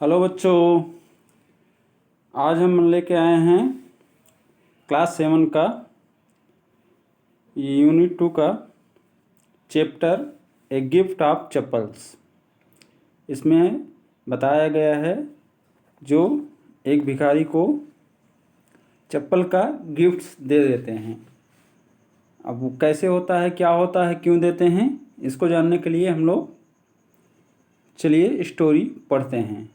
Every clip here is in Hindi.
हेलो बच्चों, आज हम लेके आए हैं क्लास 7 का यूनिट 2 का chapter a gift of chappals. इसमें बताया गया है जो एक भिखारी को चप्पल का गिफ्ट दे देते हैं। अब वो कैसे होता है, क्या होता है, क्यों देते हैं, इसको जानने के लिए हम लोग चलिए स्टोरी पढ़ते हैं।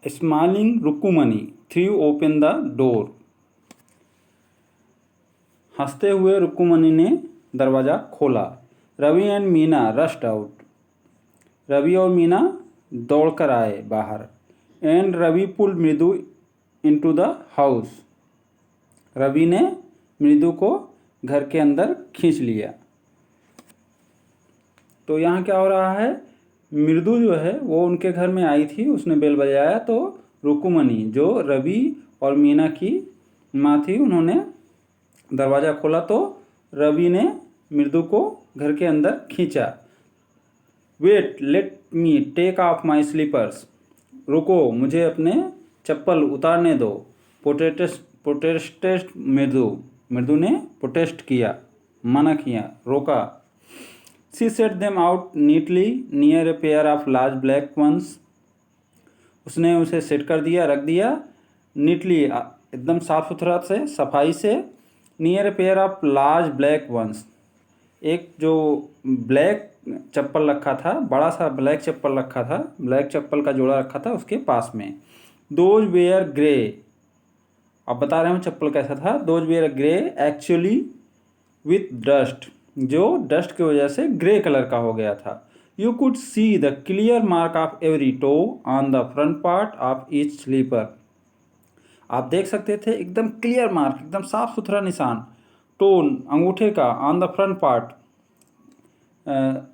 Smiling Rukkumani through open the door. हंसते हुए रुक्कुमनी ने दरवाज़ा खोला। Ravi and Meena rushed out. Ravi और मीना दौड़कर आए बाहर। एंड रवि पुल मृदु इनटू द हाउस। रवि ने मृदु को घर के अंदर खींच लिया। तो यहाँ क्या हो रहा है, मृदु जो है वो उनके घर में आई थी, उसने बेल बजाया तो रुक्कुमनी जो रवि और मीना की माँ थी, उन्होंने दरवाज़ा खोला तो रवि ने मृदु को घर के अंदर खींचा। Wait let me take off my slippers. रुको, मुझे अपने चप्पल उतारने दो। प्रोटेस्टेड मृदु ने प्रोटेस्ट किया, मना किया, रोका। She set them out neatly near a pair of large black ones. उसने उसे सेट कर दिया, रख दिया नीटली, एकदम साफ सुथरा से, सफाई से। Near a pair of large black ones, एक जो ब्लैक चप्पल रखा था, बड़ा सा ब्लैक चप्पल रखा था, ब्लैक चप्पल का जोड़ा रखा था उसके पास में। Those were grey. अब बता रहे हैं चप्पल कैसा था। Those were grey actually with dust, जो डस्ट की वजह से ग्रे कलर का हो गया था। You could see the clear mark of every toe on the front part of each slipper. आप देख सकते थे एकदम क्लियर मार्क, एकदम साफ सुथरा निशान, टोन अंगूठे का, ऑन द फ्रंट पार्ट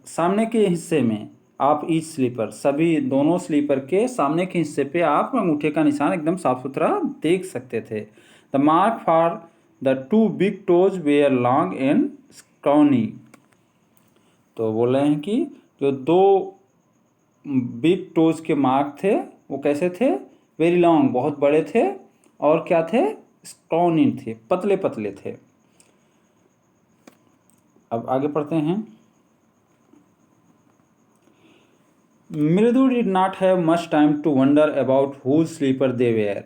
सामने के हिस्से में, आप ईच स्लीपर, सभी दोनों स्लीपर के सामने के हिस्से पे आप अंगूठे का निशान एकदम साफ सुथरा देख सकते थे। The mark for the two big toes were long and scrawny. तो बोल रहे हैं कि जो दो बिग टोज के मार्क थे वो कैसे थे, वेरी लॉन्ग, बहुत बड़े थे, और क्या थे, स्क्रॉनी थे, पतले पतले थे। अब आगे पढ़ते हैं। Mridu did not have much time to wonder about whose slipper they were.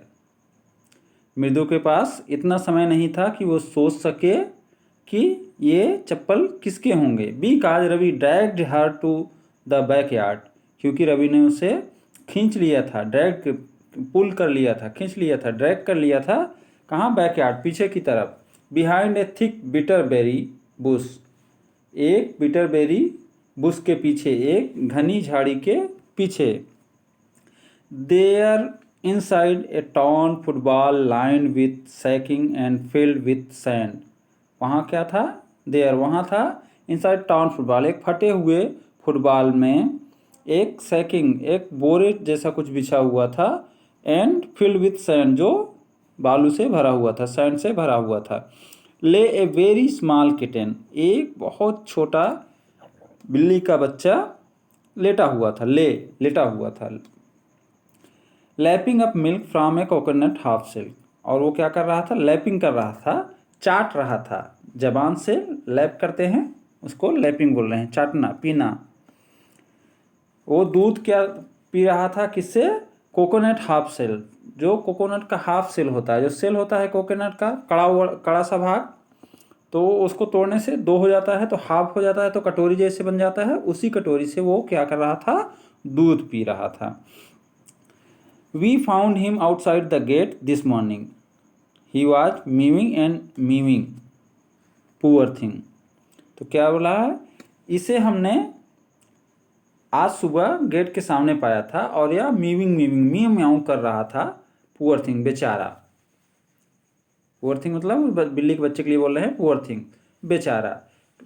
Mridu के पास इतना समय नहीं था कि वो सोच सके कि ये चप्पल किसके होंगे। Because Ravi dragged her to the backyard, क्योंकि रवि ने उसे खींच लिया था, ड्रैग पुल कर लिया था, खींच लिया था, ड्रैग कर लिया था। कहाँ, बैकयार्ड, पीछे की तरफ। बिहाइंड ए थिक बिटरबेरी बुश, एक बिटरबेरी बुश के पीछे, एक घनी झाड़ी के पीछे। There inside a torn football line with sacking and filled with sand. वहाँ क्या था, देयर वहाँ था, इनसाइड टॉर्न फुटबॉल, एक फटे हुए फुटबॉल में एक सैकिंग, एक बोरे जैसा कुछ बिछा हुआ था, एंड फिल्ड विथ सैंड, जो बालू से भरा हुआ था, सैंड से भरा हुआ था। ले ए वेरी स्मॉल किटन, एक बहुत छोटा बिल्ली का बच्चा लेटा हुआ था, लेटा हुआ था। Lapping up milk from a coconut half shell, और वो क्या कर रहा था, लैपिंग कर रहा था, चाट रहा था, जबान से लैप करते हैं उसको लैपिंग बोल रहे हैं, चाटना, पीना। वो दूध क्या पी रहा था, किससे, कोकोनट हाफ शेल, जो कोकोनट का हाफ शेल होता है, जो शेल होता है कोकोनट का, कड़ा सा भाग, तो उसको तोड़ने से दो हो जाता है, तो हाफ हो जाता है, तो कटोरी जैसे बन जाता है। उसी कटोरी से वो क्या कर रहा था, दूध पी रहा था। We found him outside the gate this morning, he was mewing and mewing, poor thing. तो क्या बोला है, इसे हमने आज सुबह गेट के सामने पाया था, और यह मीविंग मियाऊ म्याऊ कर रहा था, पुअर थिंग, बेचारा। पुअर थिंग मतलब बिल्ली के बच्चे के लिए बोल रहे हैं, पुअर थिंग, बेचारा।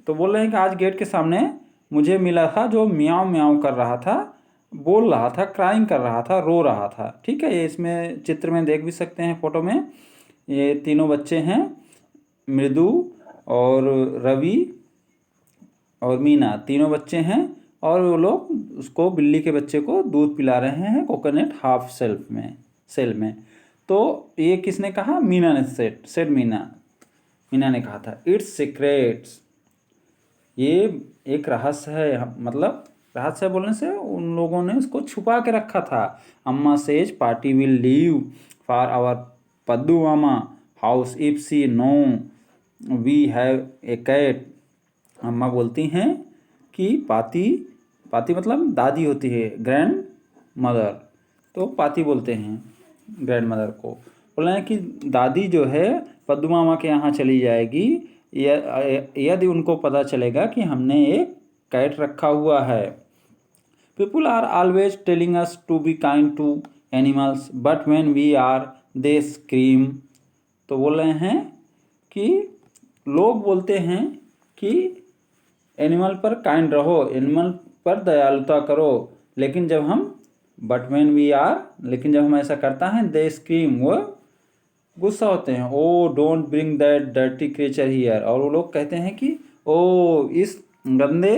तो बोल रहे हैं कि आज गेट के सामने मुझे मिला था जो म्याऊ म्याऊ कर रहा था, बोल रहा था, क्राइंग कर रहा था, रो रहा था। ठीक है, ये इसमें चित्र में देख भी सकते हैं, फोटो में। ये तीनों बच्चे हैं, मृदु और रवि और मीना, तीनों बच्चे हैं और वो लोग उसको, बिल्ली के बच्चे को दूध पिला रहे हैं कोकोनट हाफ सेल में। तो ये किसने कहा? मीना ने सेड मीना ने कहा था। इट्स सीक्रेट्स, ये एक रहस्य है, मतलब रहस्य बोलने से उन लोगों ने उसको छुपा के रखा था। Amma says Paati will leave for our Paddu Mama house if she know we have a cat. अम्मा बोलती हैं कि पाती मतलब दादी होती है, ग्रैंड मदर, तो पाती बोलते हैं ग्रैंड मदर को। बोल रहे हैं कि दादी जो है पद्दू मामा के यहाँ चली जाएगी यदि उनको पता चलेगा कि हमने एक कैट रखा हुआ है। People are always telling us to be kind to animals but when we are they scream. तो बोल रहे हैं कि लोग बोलते हैं कि एनिमल पर काइंड रहो, एनिमल पर दयालुता करो, लेकिन जब हम लेकिन जब हम ऐसा करता है दे स्क्रीम, वो गुस्सा होते हैं। Oh don't bring that dirty creature here, और वो लोग कहते हैं कि ओ इस गंदे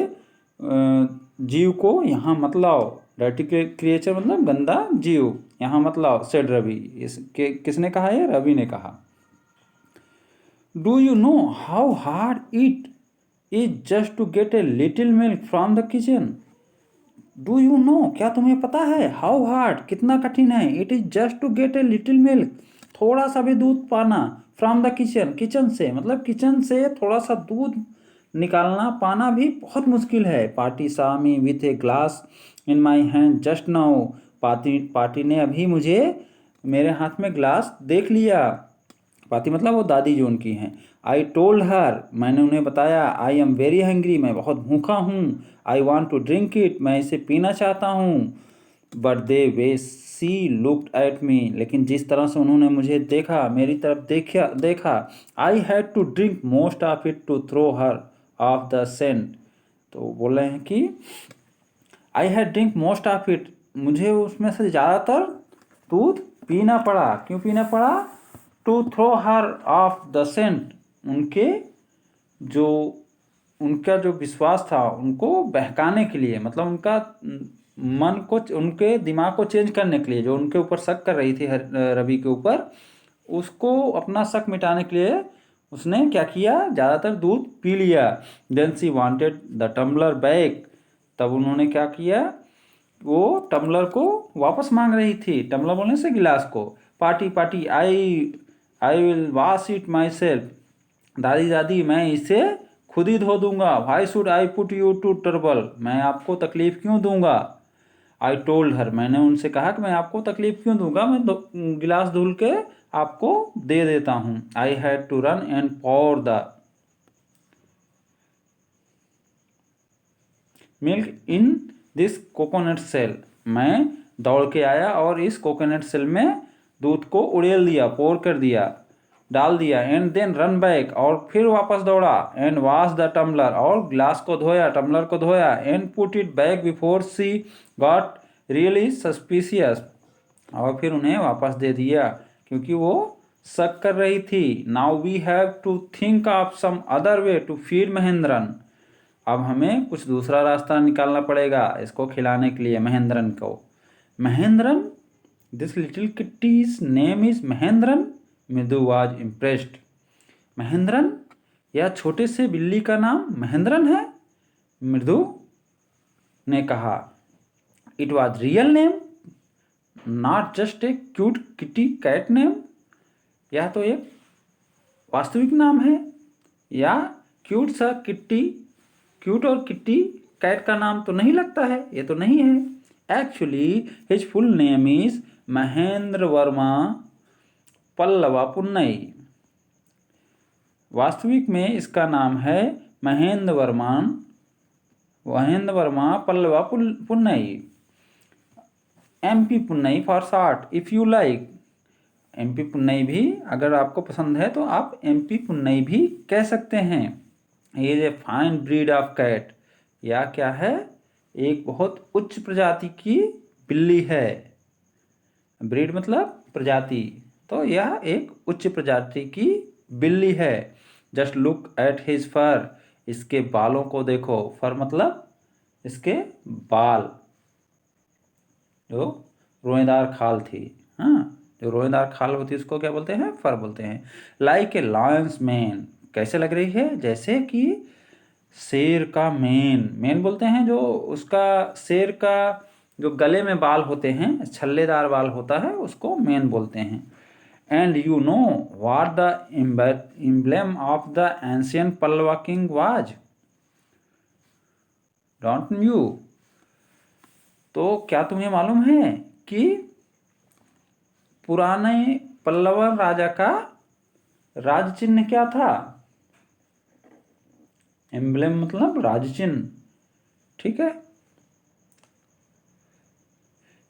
जीव को यहाँ मत लाओ। डर्टी क्रिएचर मतलब गंदा जीव, यहाँ मत लाओ, सेड रवि। किसने कहा? है रवि ने कहा। Do you know how hard it is just to get a little milk from the kitchen? Do you know, क्या तुम्हें पता है? हाउ हार्ड, कितना कठिन है। It is just to get a little milk, थोड़ा सा भी दूध पाना, फ्रॉम द किचन से, मतलब किचन से थोड़ा सा दूध निकालना पाना भी बहुत मुश्किल है। Party saw me with a glass in my hand just now, party ने अभी मुझे, मेरे हाथ में ग्लास देख लिया। पाती मतलब वो दादी जो उनकी हैं। आई टोल्ड हर, मैंने उन्हें बताया। आई एम वेरी हंग्री, मैं बहुत भूखा हूँ। I want to drink it, मैं इसे पीना चाहता हूँ। But the way she looked at me, लेकिन जिस तरह से उन्होंने मुझे देखा, मेरी तरफ देखा। I had to drink most of it to throw her off the scent. तो बोल रहे हैं कि I had drink most of it, मुझे उसमें से ज़्यादातर दूध पीना पड़ा। क्यों पीना पड़ा? To throw her off the scent, उनका जो विश्वास था उनको बहकाने के लिए, मतलब उनका मन को, उनके दिमाग को चेंज करने के लिए, जो उनके ऊपर शक कर रही थी रवि के ऊपर, उसको अपना शक मिटाने के लिए उसने क्या किया? ज़्यादातर दूध पी लिया। Then she wanted the tumbler back, तब उन्होंने क्या किया? वो टम्बलर को वापस मांग रही थी। टम्बलर बोलने से गिलास को। Paati I will wash it myself, दादी मैं इसे खुद ही धो दूंगा। Why should I put you to trouble, मैं आपको तकलीफ क्यों दूंगा। आई टोल्ड हर, मैंने उनसे कहा कि मैं आपको तकलीफ क्यों दूंगा, मैं गिलास धुल के आपको दे देता हूँ। I had to run and pour the milk in this coconut shell, मैं दौड़ के आया और इस कोकोनट सेल में दूध को उड़ेल दिया, पोर कर दिया, डाल दिया। एंड देन रन बैक, और फिर वापस दौड़ा। एंड वॉश द टम्बलर, और ग्लास को धोया, टम्बलर को धोया। And put it back before she got really suspicious, और फिर उन्हें वापस दे दिया क्योंकि वो शक कर रही थी। Now we have to think of some other way to feed Mahendran, अब हमें कुछ दूसरा रास्ता निकालना पड़ेगा इसको खिलाने के लिए, महेंद्रन को। Mahendran, this little kitty's name is Mahendran, Mridu was impressed. Mahendran, यह छोटे से बिल्ली का नाम महेंद्रन है, मृदु ने कहा। It was real name, not just a cute kitty cat name, यह तो एक वास्तविक नाम है, या क्यूट सा किट्टी, क्यूट और किट्टी कैट का नाम तो नहीं लगता है, ये तो नहीं है। Actually his full name is Mahendra Varma Pallava Punnai, वास्तविक में इसका नाम है Mahendra Varma Pallava Punnai, MP Punnai for short if you like. MP Punnai भी, अगर आपको पसंद है तो आप MP पुन्नई भी कह सकते हैं। ये is a fine breed of cat, या क्या है? एक बहुत उच्च प्रजाति की बिल्ली है। ब्रीड मतलब प्रजाति, तो यह एक उच्च प्रजाति की बिल्ली है। जस्ट लुक एट हिज फर, इसके बालों को देखो, फर मतलब इसके बाल, जो रोएदार खाल थी, हाँ, जो रोएदार खाल होती है उसको क्या बोलते हैं, फर बोलते हैं। लाइक ए लायंस मैन, कैसे लग रही है, जैसे कि शेर का मेन, मेन बोलते हैं जो उसका शेर का जो गले में बाल होते हैं, छल्लेदार बाल होता है, उसको मेन बोलते हैं। And you know what the emblem of the ancient Pallava king was, don't you? तो क्या तुम्हें मालूम है कि पुराने पल्लव राजा का राज चिन्ह क्या था? एम्ब्लेम मतलब राज चिन्ह, ठीक है।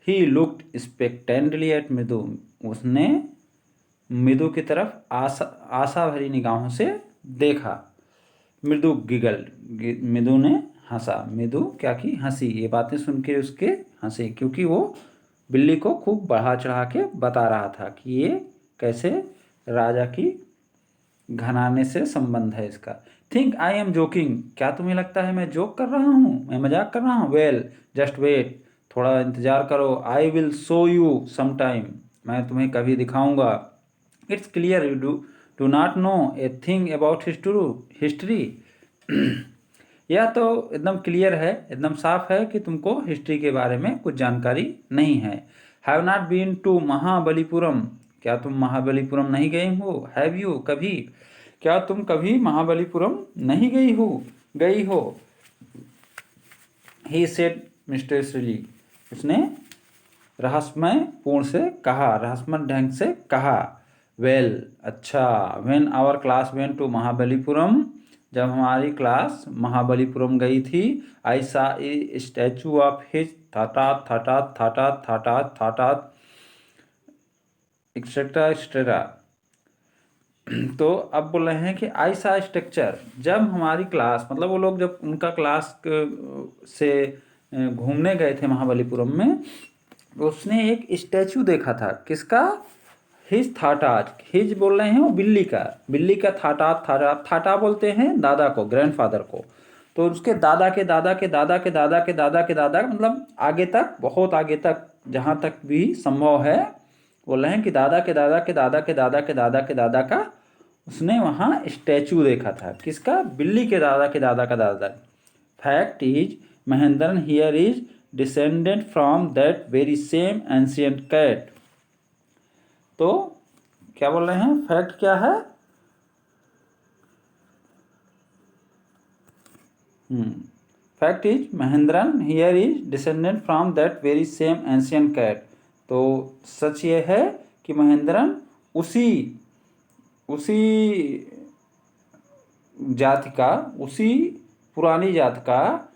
ही लुक्ड स्पेक्टेंटली एट मृदु, उसने मृदु की तरफ आशा भरी निगाहों से देखा। मृदु गिगल्ड, मृदु ने हंसा। मृदु क्या की, हंसी। ये बातें सुन के उसके हंसे, क्योंकि वो बिल्ली को खूब बढ़ा चढ़ा के बता रहा था कि ये कैसे राजा की घराने से संबंध है इसका। थिंक आई एम जोकिंग, क्या तुम्हें लगता है मैं जोक कर रहा हूँ, मैं मजाक कर रहा हूँ? वेल जस्ट वेट, थोड़ा इंतजार करो। I will show you some time, मैं तुम्हें कभी दिखाऊंगा। It's clear you do not know a thing about history. यह तो एकदम क्लियर है, एकदम साफ है कि तुमको हिस्ट्री के बारे में कुछ जानकारी नहीं है। Have not been to Mahabalipuram, क्या तुम महाबलीपुरम नहीं गए हो? हैव यू, कभी, क्या तुम कभी महाबलीपुरम नहीं गई हो? ही सेड मिस्टेरियसली, उसने रहस्यमय पूर्ण से कहा, रहस्यमय ढंग से कहा। वेल अच्छा, when our class went to Mahabalipuram, जब हमारी क्लास महाबलीपुरम गई थी, आई सा ए स्टैचू ऑफ हिज थाटात थाटात थाटात थाटात थाटात एक्सेट्रा एक्सेट्रा। तो अब बोल रहे हैं कि आई सा स्ट्रक्चर, जब हमारी क्लास, मतलब वो लोग जब उनका क्लास से घूमने गए थे महाबलीपुरम में, उसने एक स्टैचू देखा था। किसका? हिज थाटाज, हिज बोल रहे हैं वो बिल्ली का, बिल्ली का थाटात, थाटा बोलते हैं दादा को, ग्रैंडफादर को। तो उसके दादा के दादा के दादा के दादा के दादा के दादा, मतलब आगे तक, बहुत आगे तक, जहाँ तक भी संभव है, बोल रहे हैं कि दादा के दादा के दादा के दादा के दादा के दादा का उसने वहाँ स्टैचू देखा था। किसका? बिल्ली के दादा के दादा का दादा। Fact is Mahendran here is descendant from that very same ancient cat. तो क्या बोल रहे हैं, फैक्ट क्या है? Fact is Mahendran here is descendant from that very same ancient cat. तो सच ये है कि महेंद्रन उसी जाति का, उसी पुरानी जात का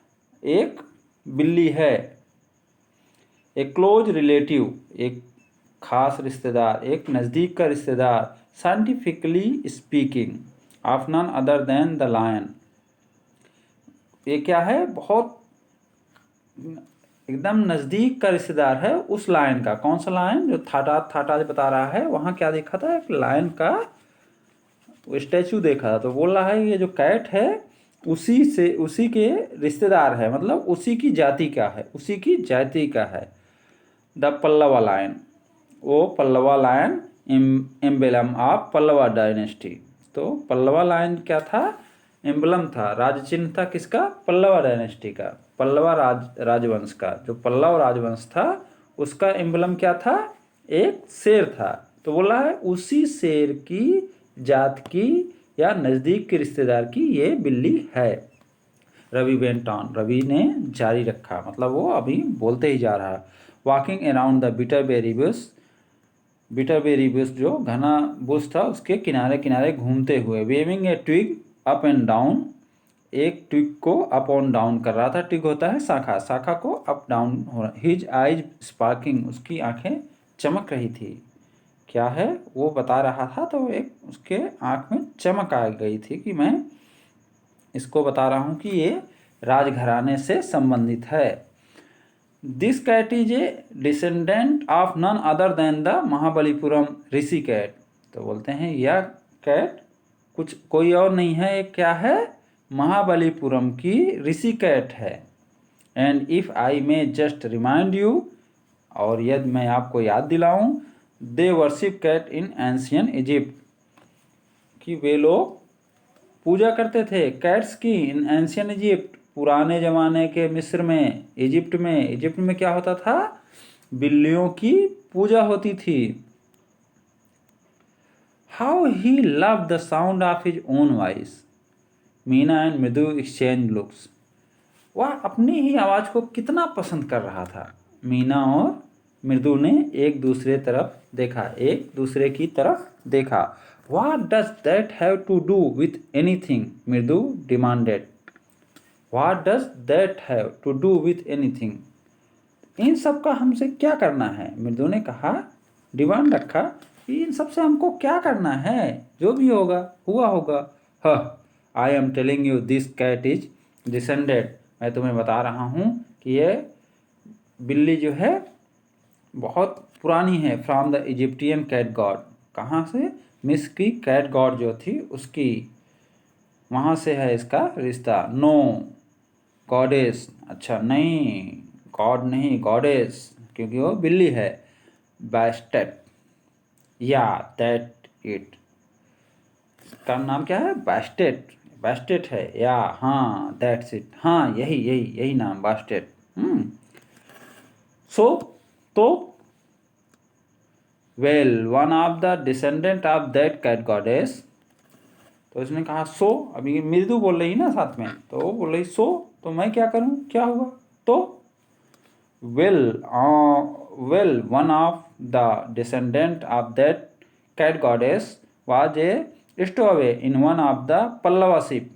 एक बिल्ली है। ए क्लोज रिलेटिव, एक खास रिश्तेदार, एक नज़दीक का रिश्तेदार। Scientifically speaking of none other than the lion, ये क्या है? बहुत एकदम नज़दीक का रिश्तेदार है उस लायन का। कौन सा लायन? जो थाटा बता रहा है, वहाँ क्या देखा था? एक लायन का स्टैचू देखा था। तो बोल रहा है ये जो कैट है उसी के रिश्तेदार है, मतलब उसी की जाति का है, उसी की जाति का है। द पल्लवा लायन, वो Pallava lion emblem of Pallava dynasty. तो पल्लवा लायन क्या था? एम्बलम था, राज चिन्ह था। किसका? पल्लवा डायनेस्टी का, पल्लवा राजवंश का। जो पल्लव राजवंश था उसका एम्बलम क्या था? एक शेर था। तो बोला है उसी शेर की जात की या नज़दीक के रिश्तेदार की ये बिल्ली है। रवि वेंट ऑन, रवि ने जारी रखा, मतलब वो अभी बोलते ही जा रहा। Walking around the bitterberry bush, bitterberry bush जो घना बुश था उसके किनारे किनारे घूमते हुए। Waving a twig up and down, एक ट्विग को अप और डाउन कर रहा था। ट्विग होता है शाखा, शाखा को अप डाउन हो रहा। हिज आइज स्पार्किंग, उसकी आंखें चमक रही थी। क्या है वो बता रहा था, तो एक उसके आंख में चमक आ गई थी कि मैं इसको बता रहा हूँ कि ये राजघराने से संबंधित है। This cat is a descendant of none other than the Mahabalipuram rishi cat. तो बोलते हैं यह कैट कुछ कोई और नहीं है, क्या है? महाबलीपुरम की ऋषिकेट है। And if I may just remind you, और यदि मैं आपको याद दिलाऊं, they worship cat in ancient Egypt, कि वे लोग पूजा करते थे कैट्स की इन एंशियन इजिप्ट, पुराने ज़माने के मिस्र में, इजिप्ट में। इजिप्ट में क्या होता था? बिल्लियों की पूजा होती थी। How he love the sound of his own voice, Meena and मृदु एक्सचेंज लुक्स। वह अपनी ही आवाज़ को कितना पसंद कर रहा था। मीना और मृदु ने एक दूसरे तरफ देखा, एक दूसरे की तरफ देखा। What does that have to do with anything? मृदु demanded. What does that have to do with anything? इन सब का हमसे क्या करना है? मृदु ने कहा, डिमांड रखा कि इन सब से हमको क्या करना है? जो भी होगा हुआ होगा। I am telling you this cat is descended, मैं तुम्हें बता रहा हूँ कि ये बिल्ली जो है बहुत पुरानी है, from the Egyptian cat god. कहाँ से? मिस्र की कैट गॉड जो थी उसकी, वहाँ से है इसका रिश्ता। नो गॉडेस, अच्छा नहीं, गॉड नहीं, गॉडेस, क्योंकि वो बिल्ली है। बैस्टेट, या दैट इट, इसका नाम क्या है? बैस्टेट, बैस्टेट है या, हाँ दैट्स इट, हाँ यही यही यही नाम, बैस्टेट। सो तो well one of the descendant of that cat goddess, तो इसने कहा सो, अभी मृदु बोल रही ना साथ में, तो वो बोल रही सो, तो मैं क्या करूं, क्या हुआ? तो well well one of the descendant of that cat goddess was a stowaway in one of the Pallava ship.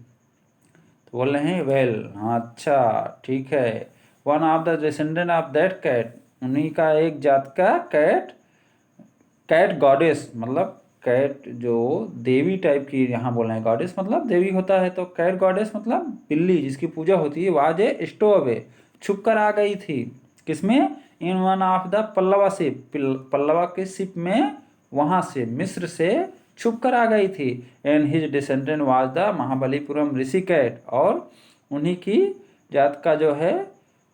तो बोल रहे हैं वेल, हाँ अच्छा ठीक है, one of the descendant of that cat, उन्हीं का एक जात का कैट, कैट गॉडेस मतलब कैट जो देवी टाइप की, यहाँ बोल रहे हैं गॉडेस मतलब देवी होता है, तो कैट गॉडेस मतलब बिल्ली जिसकी पूजा होती है। वाज ए स्टोवे, छुप कर आ गई थी, किसमें? इन one of the Pallava ship, Pallava के शिप में, वहाँ से मिस्र से छुप कर आ गई थी। And his descendant was the Mahabalipuram rishi cat, और उन्हीं की जात का जो है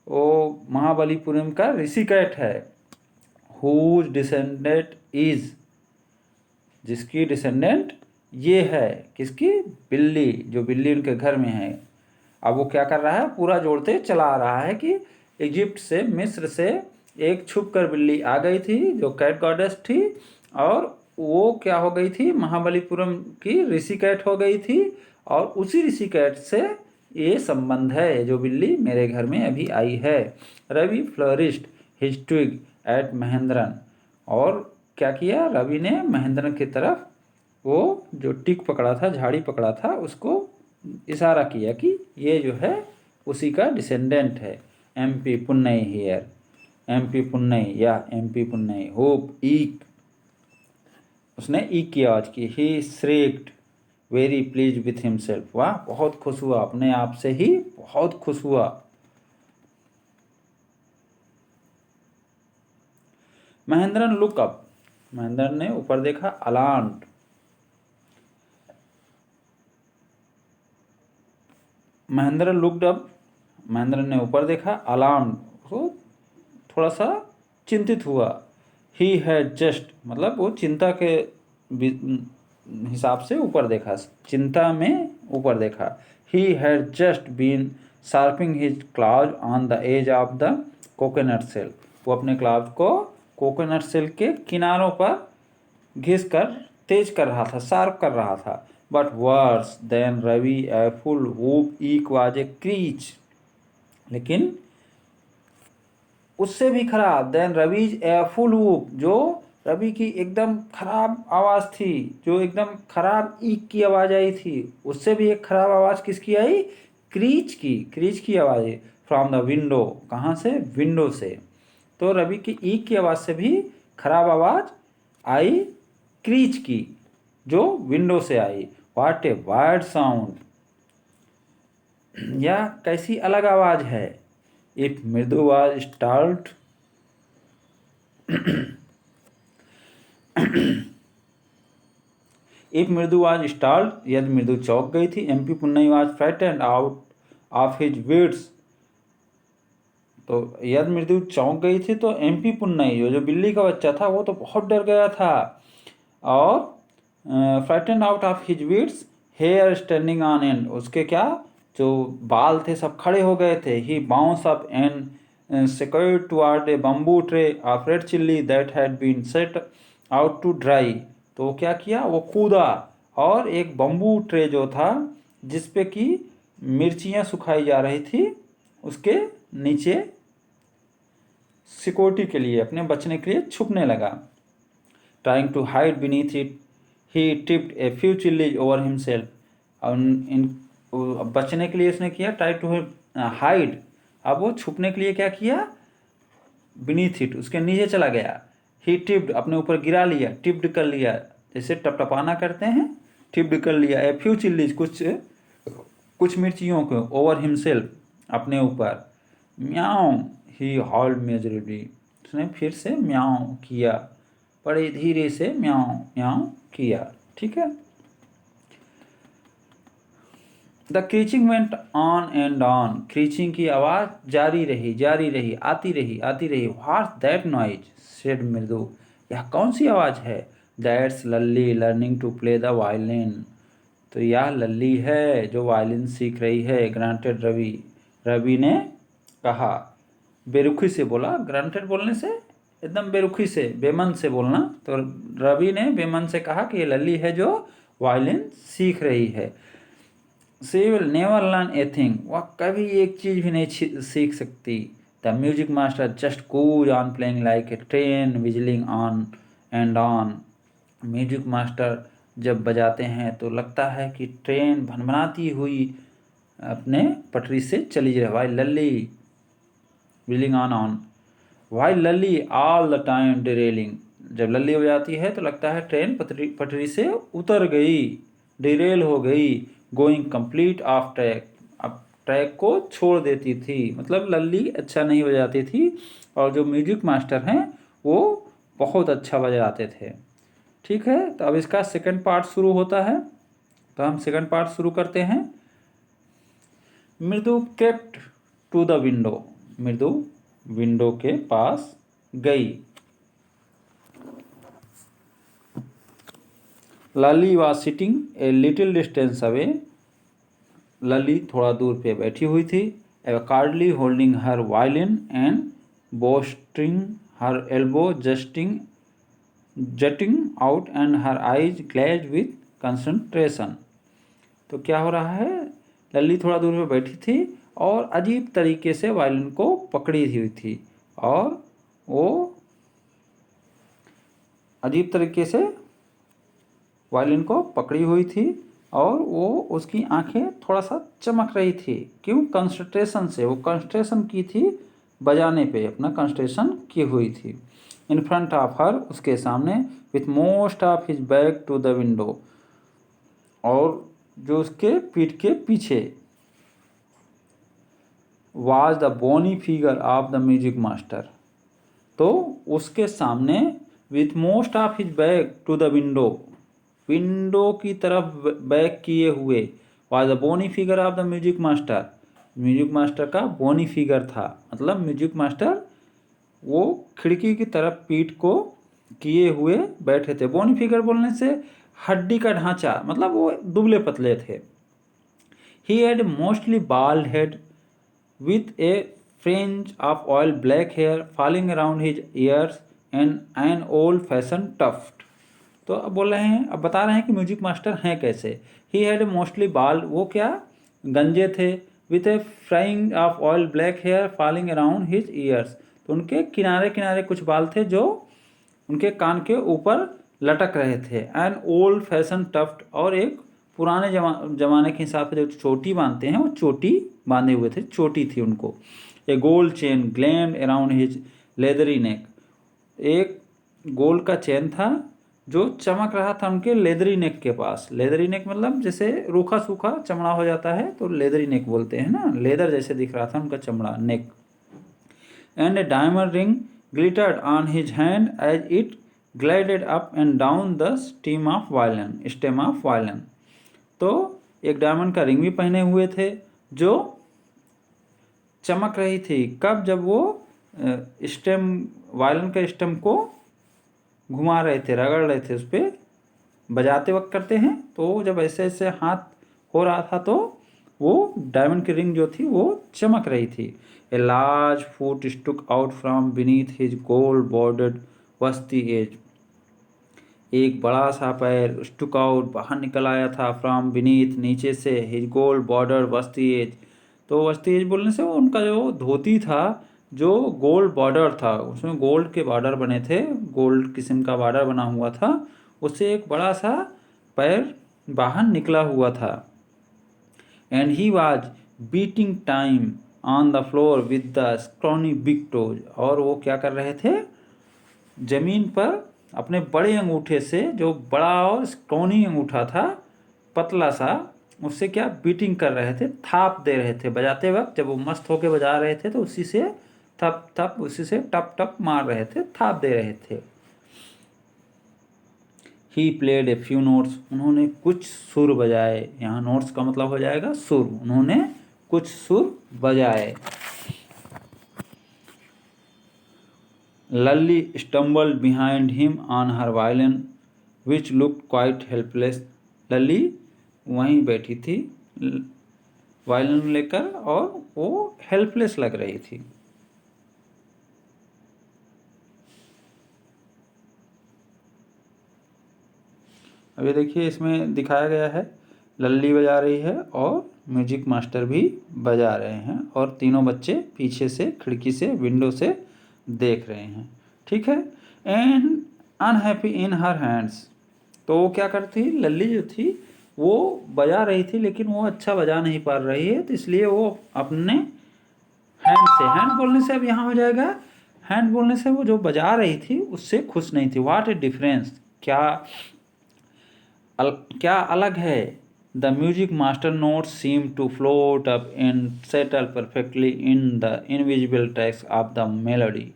वो महाबलीपुरम का ऋषि कैट है। हुज डिसेंडेंट इज, जिसकी डिसेंडेंट ये है, किसकी? बिल्ली, जो बिल्ली उनके घर में है। अब वो क्या कर रहा है? पूरा जोड़ते चला आ रहा है कि इजिप्ट से, मिस्र से एक छुप कर बिल्ली आ गई थी जो कैट गॉडेस थी, और वो क्या हो गई थी? महाबलीपुरम की ऋषि कैट हो गई थी, और उसी ऋषि कैट से ये संबंध है जो बिल्ली मेरे घर में अभी आई है। Ravi flourished his twig at Mahendran, और क्या किया? रवि ने महेंद्रन की तरफ वो जो टिक पकड़ा था, झाड़ी पकड़ा था, उसको इशारा किया कि ये जो है उसी का डिसेंडेंट है। MP पुन्नई हियर, MP पुन्नई या MP पुन्नई, होप ईक, उसने ईक की आवाज़ की। ही श्रीक्ड वेरी प्लीज विथ हिमसेल्फ, वाह बहुत खुश हुआ, अपने आप से ही बहुत खुश हुआ। महेंद्रन लुक अप, महेंद्रन ने ऊपर देखा। Alarmed, Mahendra looked up, Mahendra ने ऊपर देखा। अलार्म्ड, वो थोड़ा सा चिंतित हुआ। ही हैड जस्ट, मतलब वो चिंता के हिसाब से ऊपर देखा, चिंता में ऊपर देखा। He had just been sharping his claw on the edge of the coconut shell, वो अपने क्लाव को कोकोनट सेल के किनारों पर घिस कर तेज कर रहा था, शार्प कर रहा था। But worse than Ravi awful whoop eek was a screech, लेकिन उससे भी खराब, then Ravi's awful whoop, जो रवि की एकदम खराब आवाज़ थी, जो एकदम खराब ईक की आवाज़ आई थी, उससे भी एक खराब आवाज़ किसकी आई? क्रीच की, क्रीच की आवाज़ फ्रॉम द विंडो, कहाँ से? विंडो से। तो रवि की ईक की आवाज़ से भी खराब आवाज़ आई क्रीच की, जो विंडो से आई। व्हाट ए वायर्ड साउंड, यह कैसी अलग आवाज़ है। If Mridu was start, if Mridu was startled, यदि मृदु चौंक गई थी। एमपी पुन्नई was frightened out of his wits, तो यदि मृदु चौंक गई थी तो एमपी पुन्नई जो बिल्ली का बच्चा था वो तो बहुत डर गया था। और frightened out of his wits, hair standing on end, उसके क्या जो बाल थे सब खड़े हो गए थे। He bounce up and secured toward a bamboo tray of red chilli that had been set out to dry, तो वो क्या किया, वो कूदा और एक बम्बू ट्रे जो था जिसपे कि मिर्चियाँ सुखाई जा रही थी उसके नीचे सिक्योरिटी के लिए, अपने बचने के लिए छुपने लगा। Trying to hide beneath it he tipped a few chillies over himself, और इन बचने के लिए उसने किया ट्राई टू हाइड, अब वो छुपने के लिए क्या किया, बीनीथ इट, उसके नीचे चला गया। ही टिप्ड, अपने ऊपर गिरा लिया, टिप्ड कर लिया, जैसे टपटपाना करते हैं, टिप्ड कर लिया। ए फ्यू चिल्लीज, कुछ मिर्चियों को, ओवर हिमसेल्फ, अपने ऊपर। म्याऊ ही हॉल्ड मेजरेबली, उसने फिर से म्याऊ किया, बड़े धीरे से म्याऊ म्याऊ किया। ठीक है। The screeching went on and on, screeching की आवाज़ जारी रही, आती रही। व्हाट्स दैट नॉइज, सेड मृदु, यह कौन सी आवाज़ है। That's Lalli learning to play the violin, तो यह लल्ली है जो वायलिन सीख रही है। ग्रांटेड रवि, रवि ने कहा, बेरुखी से बोला। ग्रांटेड बोलने से एकदम बेरुखी से, बेमन से बोलना, तो रवि ने बेमन से कहा कि ये लल्ली है जो वायलिन सीख रही है। She will never learn a thing, वह कभी एक चीज़ भी नहीं सीख सकती। The music master just goes on playing like a train whistling on and on, music master जब बजाते हैं तो लगता है कि ट्रेन भनभनाती हुई अपने पटरी से चली जाए। Why Lalli wheeling on, why Lalli all the time derailing, जब लल्ली हो जाती है तो लगता है ट्रेन पटरी से उतर गई, डिरेल हो गई। गोइंग कंप्लीट ऑफ ट्रैक, अब ट्रैक को छोड़ देती थी, मतलब लल्ली अच्छा नहीं बजाती थी और जो म्यूजिक मास्टर हैं वो बहुत अच्छा बजाते थे। ठीक है, तो अब इसका सेकंड पार्ट शुरू होता है, तो हम सेकंड पार्ट शुरू करते हैं। Mridu kept to the window, Mridu window के पास गई। Lalli was sitting a little distance away, Lalli थोड़ा दूर पे बैठी हुई थी। Awkwardly holding her violin and boasting her elbow jutting out and her eyes glaze with concentration, तो क्या हो रहा है, लली थोड़ा दूर पे बैठी थी और अजीब तरीके से वायलिन को पकड़ी हुई थी, और वो अजीब तरीके से वायलिन को पकड़ी हुई थी और वो उसकी आंखें थोड़ा सा चमक रही थी। क्यों, कंसंट्रेशन से, वो कंसंट्रेशन की थी बजाने पे, अपना कंसंट्रेशन की हुई थी। इन फ्रंट ऑफ हर, उसके सामने, with most of his back to the window, और जो उसके पीठ के पीछे, was the bony figure of the music master, तो उसके सामने, with most of his back to the window, window की तरफ बैक किए हुए, was the bony figure of the music master, music master का बोनी फिगर था, मतलब म्यूजिक मास्टर वो खिड़की की तरफ पीठ को किए हुए बैठे थे। बोनी फिगर बोलने से हड्डी का ढांचा, मतलब वो दुबले पतले थे। He had mostly bald head with a fringe of oil black hair falling around his ears and an old fashion tuft, तो अब बोल रहे हैं, अब बता रहे हैं कि म्यूजिक मास्टर हैं कैसे। ही हैड मोस्टली बाल, वो क्या गंजे थे, with a fringe of oil black hair falling around his ears, तो उनके किनारे किनारे कुछ बाल थे जो उनके कान के ऊपर लटक रहे थे। एन ओल्ड फैशन टफ्ट, और एक पुराने जमाने के हिसाब से जो चोटी बांधते हैं वो चोटी बांधे हुए थे, चोटी थी उनको। A gold chain gleamed around his leathery neck, एक गोल्ड का चेन था जो चमक रहा था उनके लेदरी नेक के पास। लेदरी नेक मतलब जैसे रूखा सूखा चमड़ा हो जाता है तो लेदरी नेक बोलते हैं ना, लेदर जैसे दिख रहा था उनका चमड़ा, neck. And a diamond ring glittered on his hand as it glided up and down the stem of violin। तो एक डायमंड का रिंग भी पहने हुए थे जो चमक रही थी। कब? जब वो स्टेम, वायलिन के स्टेम को घुमा रहे थे, रगड़ रहे थे, उस पर बजाते वक्त करते हैं। तो जब ऐसे ऐसे हाथ हो रहा था तो वो डायमंड की रिंग जो थी वो चमक रही थी। A large foot stuck out from beneath his gold bordered veshti edge. एक बड़ा सा पैर स्टुक आउट बाहर निकल आया था, फ्रॉम बीनीथ नीचे से, हिज गोल्ड बॉर्डर वस्ती एज। तो वस्ती एज बोलने से वो उनका जो धोती था जो गोल्ड बॉर्डर था, उसमें गोल्ड के बॉर्डर बने थे, गोल्ड किस्म का बॉर्डर बना हुआ था, उससे एक बड़ा सा पैर बाहर निकला हुआ था। And he was beating time on the floor with the scrawny big toes. और वो क्या कर रहे थे? जमीन पर अपने बड़े अंगूठे से, जो बड़ा और स्क्रॉनी अंगूठा था, पतला सा, उससे क्या बीटिंग कर रहे थे, थाप दे रहे थे बजाते वक्त। जब वो मस्त होके बजा रहे थे तो उसी से थप थप, उसी से टप टप मार रहे थे, थाप दे रहे थे। He played a few notes. उन्होंने कुछ सुर बजाए। यहाँ नोट्स का मतलब हो जाएगा सुर। उन्होंने कुछ सुर बजाए। Lalli stumbled behind him on her violin which looked quite helpless. Lalli वहीं बैठी थी वायलिन लेकर और वो हेल्पलेस लग रही थी। अभी देखिए इसमें दिखाया गया है, लल्ली बजा रही है और म्यूजिक मास्टर भी बजा रहे हैं और तीनों बच्चे पीछे से खिड़की से, विंडो से देख रहे हैं। ठीक है। And unhappy in her hands. तो वो क्या करती, लल्ली जो थी वो बजा रही थी लेकिन वो अच्छा बजा नहीं पा रही है, तो इसलिए वो अपने हैंड से, हैंड बोलने से अब यहाँ हो जाएगा, हैंड बोलने से वो जो बजा रही थी उससे खुश नहीं थी। व्हाट ए डिफरेंस, क्या अलग है। The music master notes seem to float up and settle perfectly in the invisible tracks of the melody.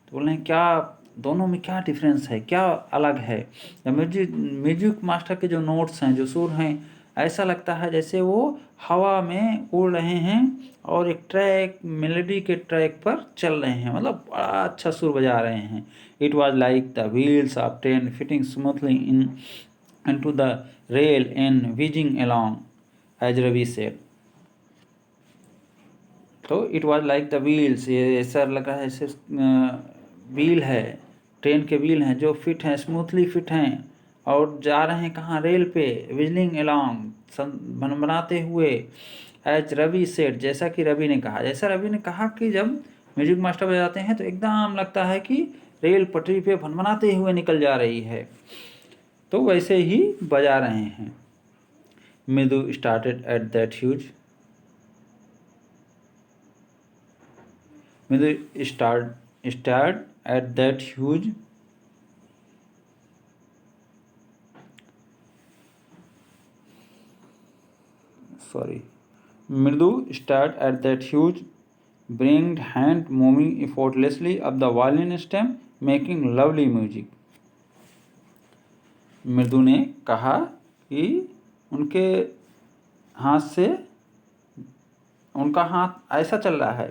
तो बोल रहे हैं क्या दोनों में क्या डिफरेंस है, क्या अलग है। द म्यूजिक मास्टर के जो नोट्स हैं, जो सुर हैं, ऐसा लगता है जैसे वो हवा में उड़ रहे हैं और एक ट्रैक, मेलोडी के ट्रैक पर चल रहे हैं, मतलब बड़ा अच्छा सुर बजा रहे हैं। It was like the wheels of train fitting smoothly into the rail and whizzing along, as Ravi said। तो it was like the wheels, ये ऐसा लगा है जैसे व्हील है, ट्रेन के व्हील हैं जो फिट हैं, स्मूथली फिट हैं और जा रहे हैं कहाँ, रेल पे, विजलिंग अलॉन्ग, बनाते हुए। एज रवि सेड, जैसा कि रवि ने कहा, जैसा रवि ने कहा कि जब म्यूजिक मास्टर बजाते हैं तो एकदम लगता है कि रेल पटरी पे भनभनाते हुए निकल जा रही है, तो वैसे ही बजा रहे हैं। Mridu started at that huge, Mridu start at that huge Mridu start at that huge ringed hand moving effortlessly up the violin stem making lovely music। मृदु ने कहा कि उनके हाथ से, उनका हाथ ऐसा चल रहा है,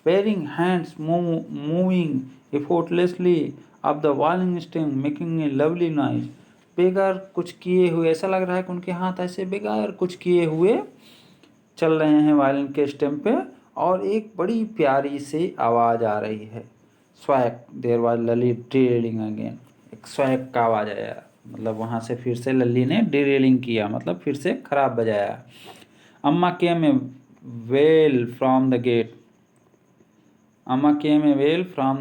pairing hands moving effortlessly up the violin stem making a lovely noise। बेगर कुछ किए हुए, ऐसा लग रहा है कि उनके हाथ ऐसे बेगर कुछ किए हुए चल रहे हैं वायलिन के स्टेम पे और एक बड़ी प्यारी सी आवाज़ आ रही है। स्वैक, there was Lali drilling again, एक स्वैक का आवाज़ आया, मतलब वहाँ से फिर से लल्ली ने ड्रिलिंग किया, मतलब फिर से खराब बजाया। Amma came a wail from the gate, Amma came a wail from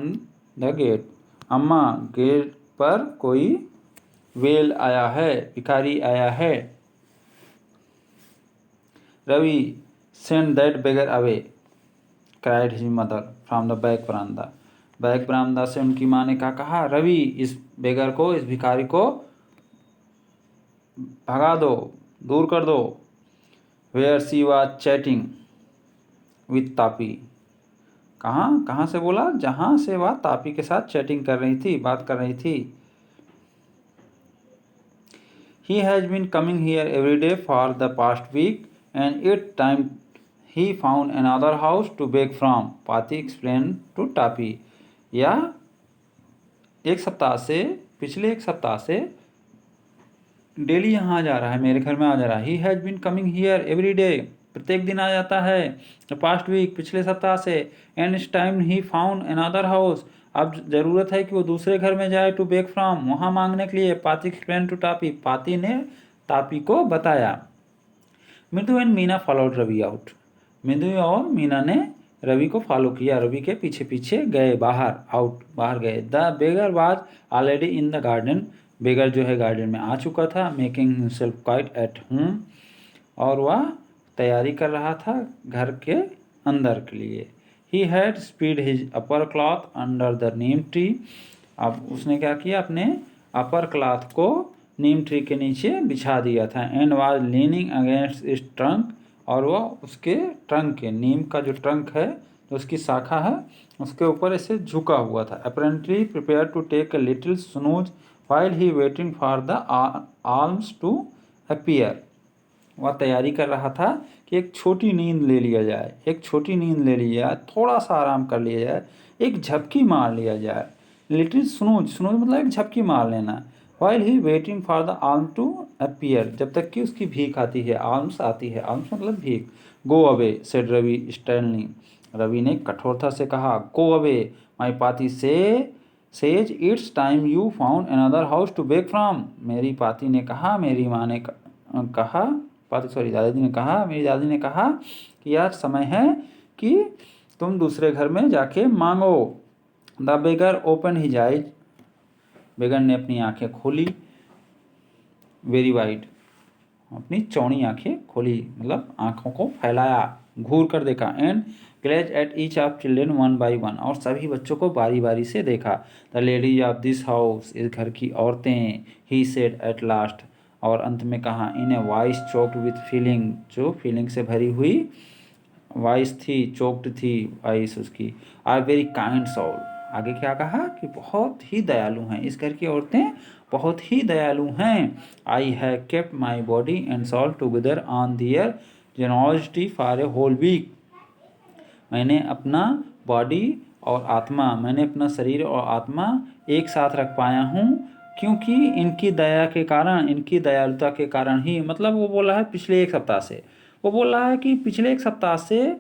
the gate. Amma, gate पर कोई वेल आया है, भिखारी आया है। Ravi, send that beggar away, cried his mother from the back बरामदा। बैक बरामदा से उनकी माँ ने कहा, रवि इस बेगर को, इस भिखारी को भगा दो, दूर कर दो। Where she was chatting with Tapi, कहाँ कहाँ से बोला? जहाँ से वह तापी के साथ चैटिंग कर रही थी, बात कर रही थी। He has been coming here every day for the past week, and each time he found another house to beg from, Pati explained to Tapi. या पिछले एक सप्ताह से डेली यहाँ आ जा रहा है, मेरे घर में आ जा रहा है। He has been coming here every day, प्रत्येक दिन आ जाता है। The past week, पिछले सप्ताह से। And each time he found another house, अब ज़रूरत है कि वो दूसरे घर में जाए टू बेग फ्रॉम, वहाँ मांगने के लिए। पाती एक्सप्लेन टू टापी, पाती ने तापी को बताया। Mridu and Meena followed Ravi out, Mridu और मीना ने रवि को फॉलो किया, रवि के पीछे पीछे गए, बाहर गए। The beggar was already in the garden, beggar जो है गार्डन में आ चुका था। Making himself quite at home, और वह तैयारी कर रहा था घर के अंदर के लिए। He had spread his upper cloth under the Neem tree, अब उसने क्या किया, अपने अपर क्लॉथ को नीम ट्री के नीचे बिछा दिया था। एंड वाज लीनिंग अगेंस्ट इस ट्रंक, और वह उसके ट्रंक के, नीम का जो ट्रंक है, जो उसकी शाखा है, उसके ऊपर ऐसे झुका हुआ था। Apparently prepare to take a little snooze while he waiting for the alms to appear, वह तैयारी कर रहा था कि एक छोटी नींद ले लिया जाए, थोड़ा सा आराम कर लिया जाए, एक झपकी मार लिया जाए। लिटिल स्नूज मतलब एक झपकी मार लेना। While he waiting for the alms to appear, जब तक कि उसकी भीख आती है, आर्म्स आती है, आर्म्स मतलब भीख। Go away said Ravi sternly, Ravi ने कठोरता से कहा। Go away my Paati says it's time you found another house to beg from, मेरी पाती ने कहा, मेरी माँ ने कहा, दादाजी ने कहा, मेरी दादी ने कहा कि यार समय है कि तुम दूसरे घर में जाके मांगो। The beggar open his eyes, beggar ने अपनी आंखें खोली, वेरी वाइड, अपनी चौड़ी आंखें खोली, मतलब आंखों को फैलाया, घूर कर देखा। And glared at each of children one by one, और सभी बच्चों को बारी बारी से देखा। The ladies of this house, इस घर की औरतें, ही सेड एट लास्ट, और अंत में कहा, in a voice choked with feeling, जो फीलिंग से भरी हुई वॉइस थी, चोक्ड थी वॉइस उसकी। आर वेरी काइंड सोल, आगे क्या कहा कि बहुत ही दयालु हैं, इस घर की औरतें बहुत ही दयालु हैं। I have kept my body and soul together on their generosity for a whole week, मैंने अपना बॉडी और आत्मा, मैंने अपना शरीर और आत्मा एक साथ रख पाया हूँ, क्योंकि इनकी दया के कारण, इनकी दयालुता के कारण ही, मतलब वो बोल रहा है पिछले एक सप्ताह से, वो बोल रहा है कि पिछले एक सप्ताह से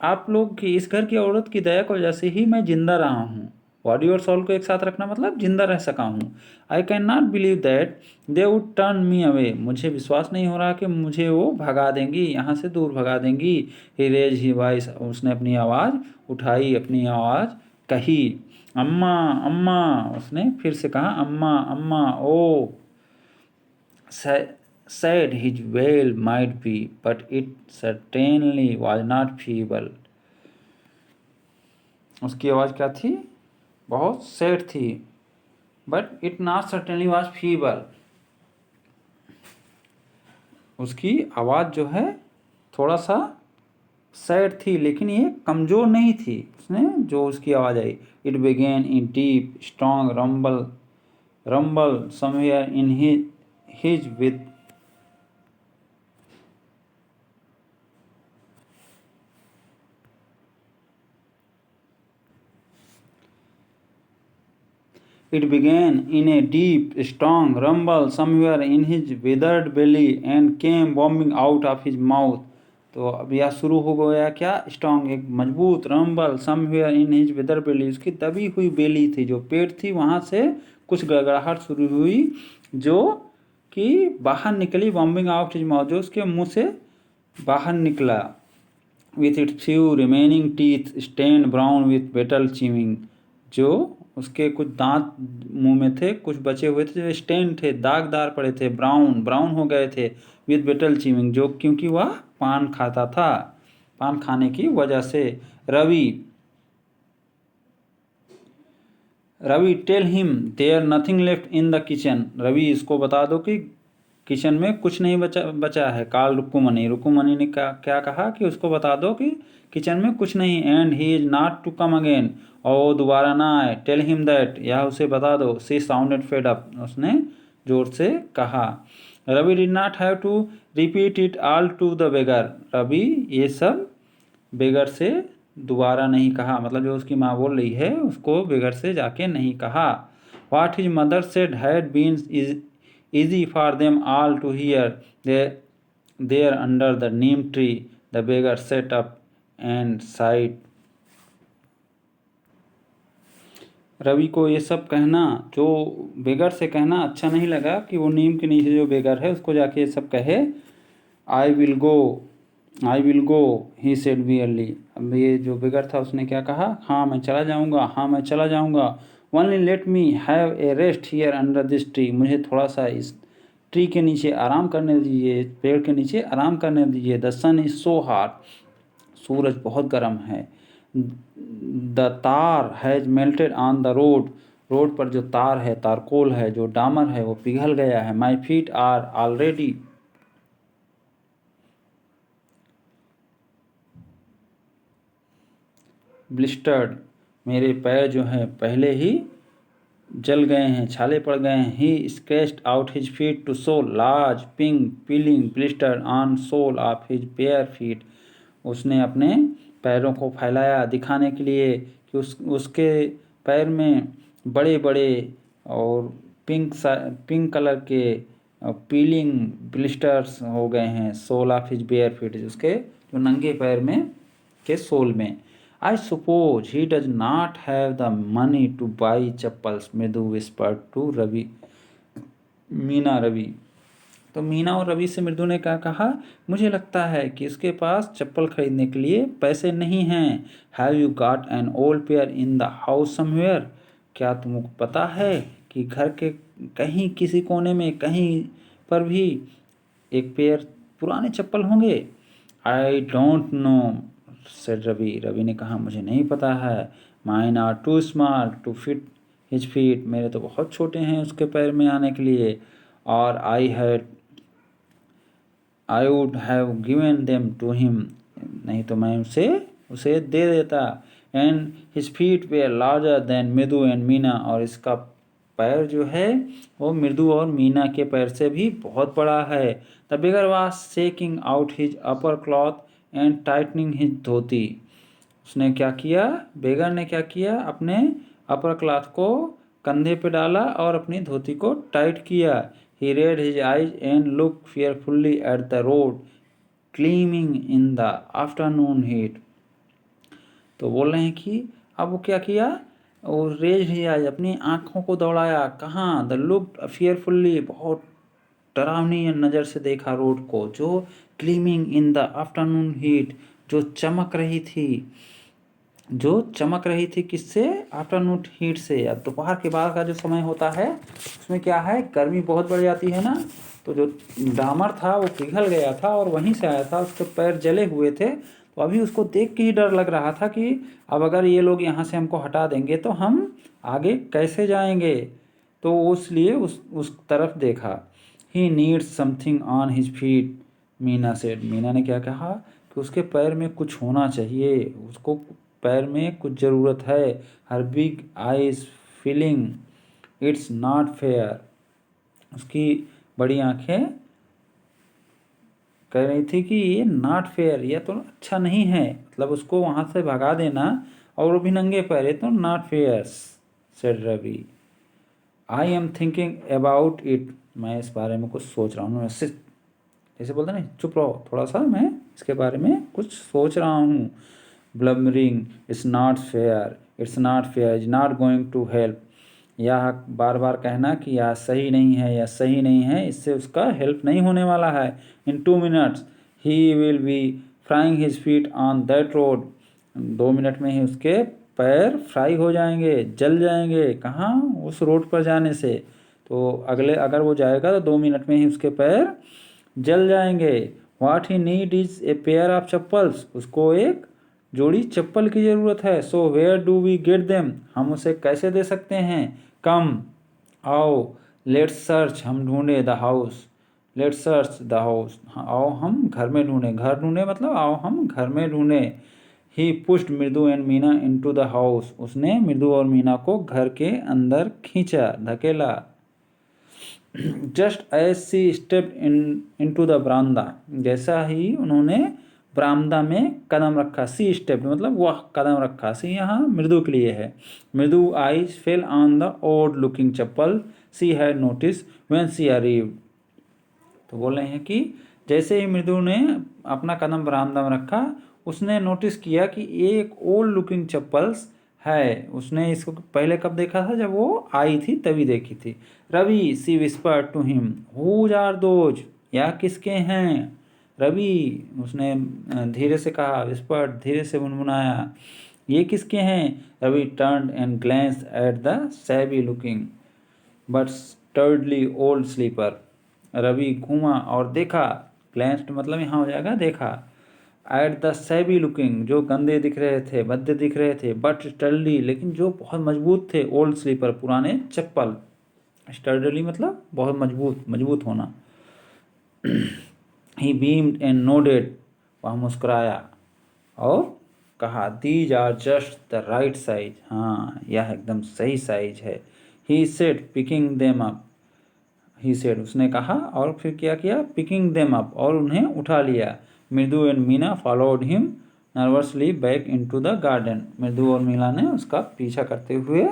आप लोग की, इस घर की औरत की दया की वजह से ही मैं जिंदा रहा हूँ। बॉडी और सोल को एक साथ रखना मतलब जिंदा रह सका हूँ। I can not believe that they would turn me away, मुझे विश्वास नहीं हो रहा कि मुझे वो भगा देंगी, यहाँ से दूर भगा देंगी। ही रेज ही वॉइस, उसने अपनी आवाज़ उठाई, अपनी आवाज़ कही, अम्मा अम्मा, उसने फिर से कहा, अम्मा अम्मा। ओ said his wail might be, but it certainly was not feeble, उसकी आवाज़ क्या थी, बहुत सैड थी, but it not certainly was feeble, उसकी आवाज़ जो है थोड़ा सा सैड थी, लेकिन ये कमज़ोर नहीं थी। उसने जो उसकी आवाज़ आई, it began in deep strong rumble somewhere in his with, it began in a deep, strong rumble somewhere in his withered belly and came bombing out of his mouth, तो अब यह शुरू हो गया क्या, स्ट्रॉन्ग, एक मजबूत, रंबल समवेयर इन हिज विदर बेली, उसकी दबी हुई बेली थी, जो पेट थी, वहाँ से कुछ गड़गड़ाहट शुरू हुई, जो कि बाहर निकली, बॉम्बिंग आउट हिज माउथ, जो उसके मुंह से बाहर निकला। With it few remaining teeth stain brown with betel chewing, जो उसके कुछ दांत मुंह में थे, कुछ बचे हुए थे, जो स्टेन थे, दागदार पड़े थे, ब्राउन हो गए थे। विथ बेटल च्यूइंग, जो क्योंकि वह पान खाता था, पान खाने की वजह से। Ravi tell him there nothing left in the kitchen, Ravi इसको बता दो कि किचन में कुछ नहीं बचा है। कॉल रुक्कुमणी, रुक्कुमणी ने क्या कहा कि उसको बता दो कि किचन में कुछ नहीं, and he is not to come again, और वो दोबारा ना आए। टेल हिम दैट, या उसे बता दो। सी साउंडेड फेड अप, उसने जोर से कहा। Ravi did not have to repeat it all to the beggar, Ravi ये सब बेगर से दोबारा नहीं कहा, मतलब जो उसकी माँ बोल रही है उसको बेगर से जाके नहीं कहा। What his mother said had been easy for them all to hear. There under the neem tree, the beggar sat up and sighed. Ravi को ये सब कहना, जो बेगर से कहना अच्छा नहीं लगा कि वो नीम के नीचे जो बेगर है उसको जाके ये सब कहे। I will go he said verily. अब ये जो बेगर था उसने क्या कहा, हाँ मैं चला जाऊँगा। Only let me have a rest here under this tree, मुझे थोड़ा सा इस ट्री के नीचे आराम करने दीजिए, पेड़ के नीचे आराम करने दीजिए। The sun is so hot, सूरज बहुत गर्म है। The tar has melted on the road पर जो तार है, तारकोल है, जो डामर है वो पिघल गया है। My feet are already blistered, मेरे पैर जो हैं पहले ही जल गए हैं, छाले पड़ गए हैं। He scratched out his feet to show large pink peeling blister on sole of his bare feet, उसने अपने पैरों को फैलाया दिखाने के लिए कि उसके पैर में बड़े बड़े और पिंक कलर के पीलिंग ब्लिस्टर्स हो गए हैं। Sole of his bare feet, उसके जो नंगे पैर में के सोल में। I suppose he does not have the money to buy chappals, मृदु whispered to रवि, मीना रवि। तो मीना और रवि से मृदु ने क्या कहा, मुझे लगता है कि इसके पास चप्पल खरीदने के लिए पैसे नहीं हैं। Have you got an old pair in the house somewhere? क्या तुमको पता है कि घर के कहीं किसी कोने में कहीं पर भी एक पेयर पुराने चप्पल होंगे। I don't know, said Ravi ने कहा मुझे नहीं पता है। Mine are too small to fit his feet, मेरे तो बहुत छोटे हैं उसके पैर में आने के लिए। और I would have given them to him, नहीं तो मैं उसे दे देता। And his feet were larger than Mridu and Meena, और इसका पैर जो है वो मृदु और मीना के पैर से भी बहुत बड़ा है। The beggar was shaking out his upper cloth and tightening his dhoti, उसने क्या किया, बेगर ने क्या किया, अपने अपर क्लॉथ को कंधे पे डाला और अपनी धोती को टाइट किया। He red his eyes and look fearfully at the road gleaming in the afternoon heat. तो बोल रहे हैं कि अब वो क्या किया, वो रेज हिज आइज, अपनी आँखों को दौड़ाया। कहाँ, द लुक फियरफुल्ली, बहुत डरावनी नज़र से देखा रोड को, जो gleaming in the afternoon heat, जो चमक रही थी किससे, आफ्टरनून हीट से। या दोपहर के बाद का जो समय होता है उसमें क्या है, गर्मी बहुत बढ़ जाती है ना, तो जो डामर था वो पिघल गया था और वहीं से आया था, उसके पैर जले हुए थे। तो अभी उसको देख के ही डर लग रहा था कि अब अगर ये लोग यहाँ से हमको हटा देंगे तो हम आगे कैसे जाएंगे। तो इसलिए उस तरफ देखा। He needs something on his feet, Meena said, Meena ने क्या कहा कि उसके पैर में कुछ होना चाहिए, उसको पैर में कुछ ज़रूरत है। Her big eyes feeling it's not fair, उसकी बड़ी आंखें कह रही थी कि ये नॉट फेयर, यह तो अच्छा नहीं है, मतलब उसको वहाँ से भगा देना और वो भी नंगे पैर, ये तो not fair, said Ravi. I am thinking about it, मैं इस बारे में कुछ सोच रहा हूँ। जैसे बोलते नहीं, चुप रहो, थोड़ा सा मैं इसके बारे में कुछ सोच रहा हूँ। Blubbering it's not fair, is not going to help, यह बार बार कहना कि यह सही नहीं है, इससे उसका हेल्प नहीं होने वाला है। इन 2 minutes he will be frying his feet on that road, 2 minute में ही उसके पैर फ्राई हो जाएंगे, जल जाएंगे। कहाँ, उस रोड पर जाने से। तो अगर वो जाएगा तो 2 मिनट में ही उसके पैर जल जाएंगे। What he need is a pair of chappals, उसको एक जोड़ी चप्पल की ज़रूरत है। So where do we get them, हम उसे कैसे दे सकते हैं। कम, आओ, लेट्स सर्च, हम ढूंढे the house, let's search the house, आओ हम घर में ढूंढें, घर ढूंढे मतलब आओ हम घर में ढूंढें। ही पुश्ड मृदु and Meena into the house, उसने मृदु और मीना को घर के अंदर खींचा, धकेला। Just as she step into the बरामदा, जैसा ही उन्होंने बरामदा में कदम रखा, सी स्टेप मतलब वह कदम रखा, सी यहाँ मृदु के लिए है। Mridu eyes fell on the odd looking chappal she had notice when she arrived. तो बोल रहे हैं कि जैसे ही मृदु ने अपना कदम बरामदा में रखा, उसने नोटिस किया कि एक ओल्ड लुकिंग चप्पल्स है। उसने इसको पहले कब देखा था, जब वो आई थी तभी देखी थी। Ravi, she whispered to him, whose are those, या किसके हैं। रवि, उसने धीरे से कहा, विस्पर्ड धीरे से गुनगुनाया, ये किसके हैं। Ravi turned and glanced at the shabby looking but sturdily old slipper. Ravi घूमा और देखा, ग्लैंस्ड मतलब यहाँ हो जाएगा देखा, एट द सैवी लुकिंग जो गंदे दिख रहे थे, भद्दे दिख रहे थे, बट स्टर्डली लेकिन जो बहुत मजबूत थे, ओल्ड स्लीपर पुराने चप्पल, स्टर्डली मतलब बहुत मजबूत, मजबूत होना। ही बीम्ड एंड नोडेड, वह मुस्कुराया और कहा, these are just the right size, हाँ यह एकदम सही साइज है। He said picking them up, he said उसने कहा और फिर क्या किया, पिकिंग देम अप और उन्हें उठा लिया। मृदु and Meena followed him nervously back into the garden, मृदु और मीना ने उसका पीछा करते हुए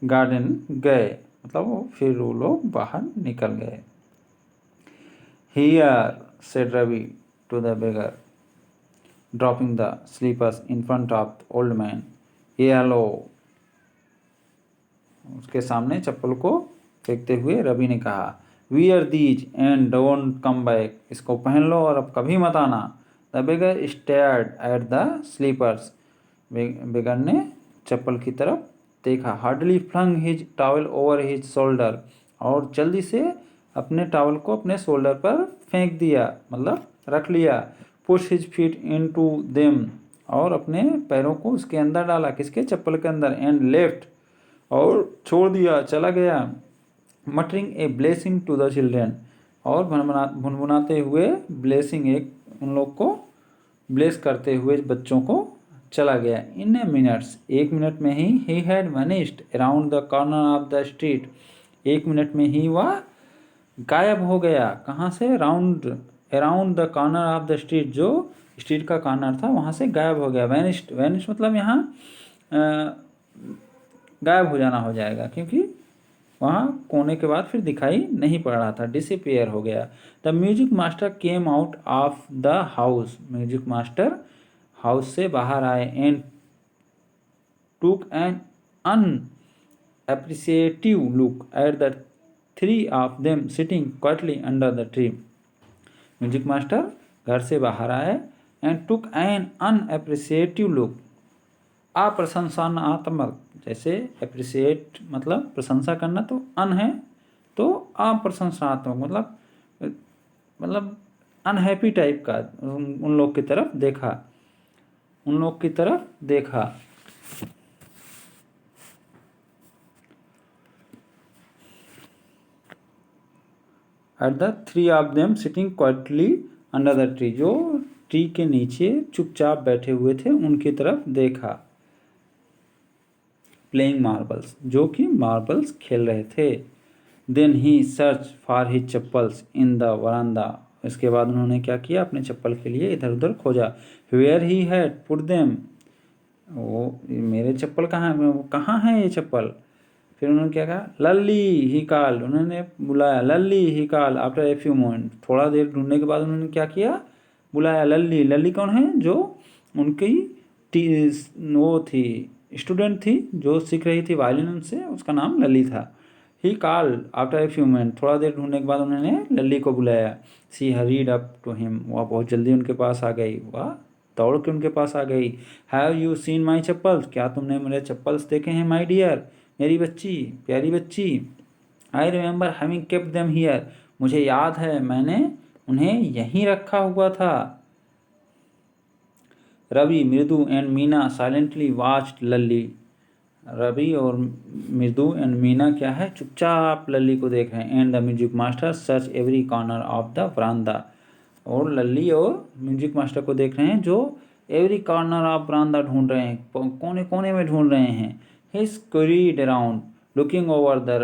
गार्डन गए, मतलब फिर वो लोग बाहर निकल गए। Here said Ravi to the beggar dropping the slippers in front of the old man, ये हेलो, उसके सामने चप्पल को फेंकते हुए रवि ने कहा, wear these and don't come back, इसको पहन लो और अब कभी मत आना। The beggar stared at the slippers, beggar ने चप्पल की तरफ देखा। Hardly flung his towel over his shoulder, और जल्दी से अपने टॉवल को अपने शोल्डर पर फेंक दिया, मतलब रख लिया। Push his feet into them, और अपने पैरों को उसके अंदर डाला, किसके, चप्पल के अंदर। एंड लेफ्ट, और छोड़ दिया, चला गया। Muttering a blessing to the children, और भुनभुनाते हुए ब्लेसिंग, एक उन लोग को ब्लेस करते हुए बच्चों को चला गया। इन ए मिनट्स, एक मिनट में he had vanished around the corner of the street, एक मिनट में ही वह गायब हो गया। कहाँ से, around the corner of the street, जो स्ट्रीट का कॉर्नर था वहाँ से गायब हो गया। वैनिश्ड, वैनिश मतलब यहाँ गायब हो जाना हो जाएगा, क्योंकि वहाँ कोने के बाद फिर दिखाई नहीं पड़ रहा था, डिसअपियर हो गया। The music master came out of the house, music master house से बाहर आए। And took an unappreciative look at the three of them sitting quietly under the tree, music master घर से बाहर आए। And took an unappreciative look, अप्रशंसनात्मक, जैसे अप्रिसिएट मतलब प्रशंसा करना, तो अन है तो अप्रशंसनात्मक मतलब अनहैप्पी टाइप का, उन लोग की तरफ देखा, उन लोग की तरफ देखा। Eight the three of them sitting quietly under the tree, जो ट्री के नीचे चुपचाप बैठे हुए थे उनकी तरफ देखा। प्लेइंग मार्बल्स, जो कि मार्बल्स खेल रहे थे। Then he search for his chappals in the verandah, इसके बाद उन्होंने क्या किया, अपने चप्पल के लिए इधर उधर खोजा। Where he had put them, वो मेरे चप्पल कहाँ है ये चप्पल। फिर उन्होंने क्या कहा, लल्ली ही कॉल्ड, उन्होंने बुलाया, Lalli he called after a few moment, थोड़ा देर ढूंढने के बाद उन्होंने क्या किया, बुलाया लल्ली। लल्ली कौन है, जो उनकी वो थी, स्टूडेंट थी जो सीख रही थी वायलिन उनसे, उसका नाम लल्ली था। ही called after a few minute, थोड़ा देर ढूंढने के बाद उन्होंने लल्ली को बुलाया। सी हरीड अप टू हिम, वह बहुत जल्दी उनके पास आ गई, वह दौड़ के उनके पास आ गई। Have you seen my chappals, क्या तुमने मेरे चप्पल्स देखे हैं माई डियर, मेरी बच्ची, प्यारी बच्ची। I remember having kept them here, मुझे याद है मैंने उन्हें यहीं रखा हुआ था। Ravi, Mridu and Meena silently watched लल्ली, रवि और मृदु एंड मीना क्या है, चुपचाप लल्ली को देख रहे हैं। And the music master search every corner of the verandah, और लल्ली और म्यूजिक मास्टर को देख रहे हैं जो एवरी कॉर्नर ऑफ वरांदा ढूंढ रहे हैं, कोने कोने में ढूंढ रहे हैं। He scurried around looking over the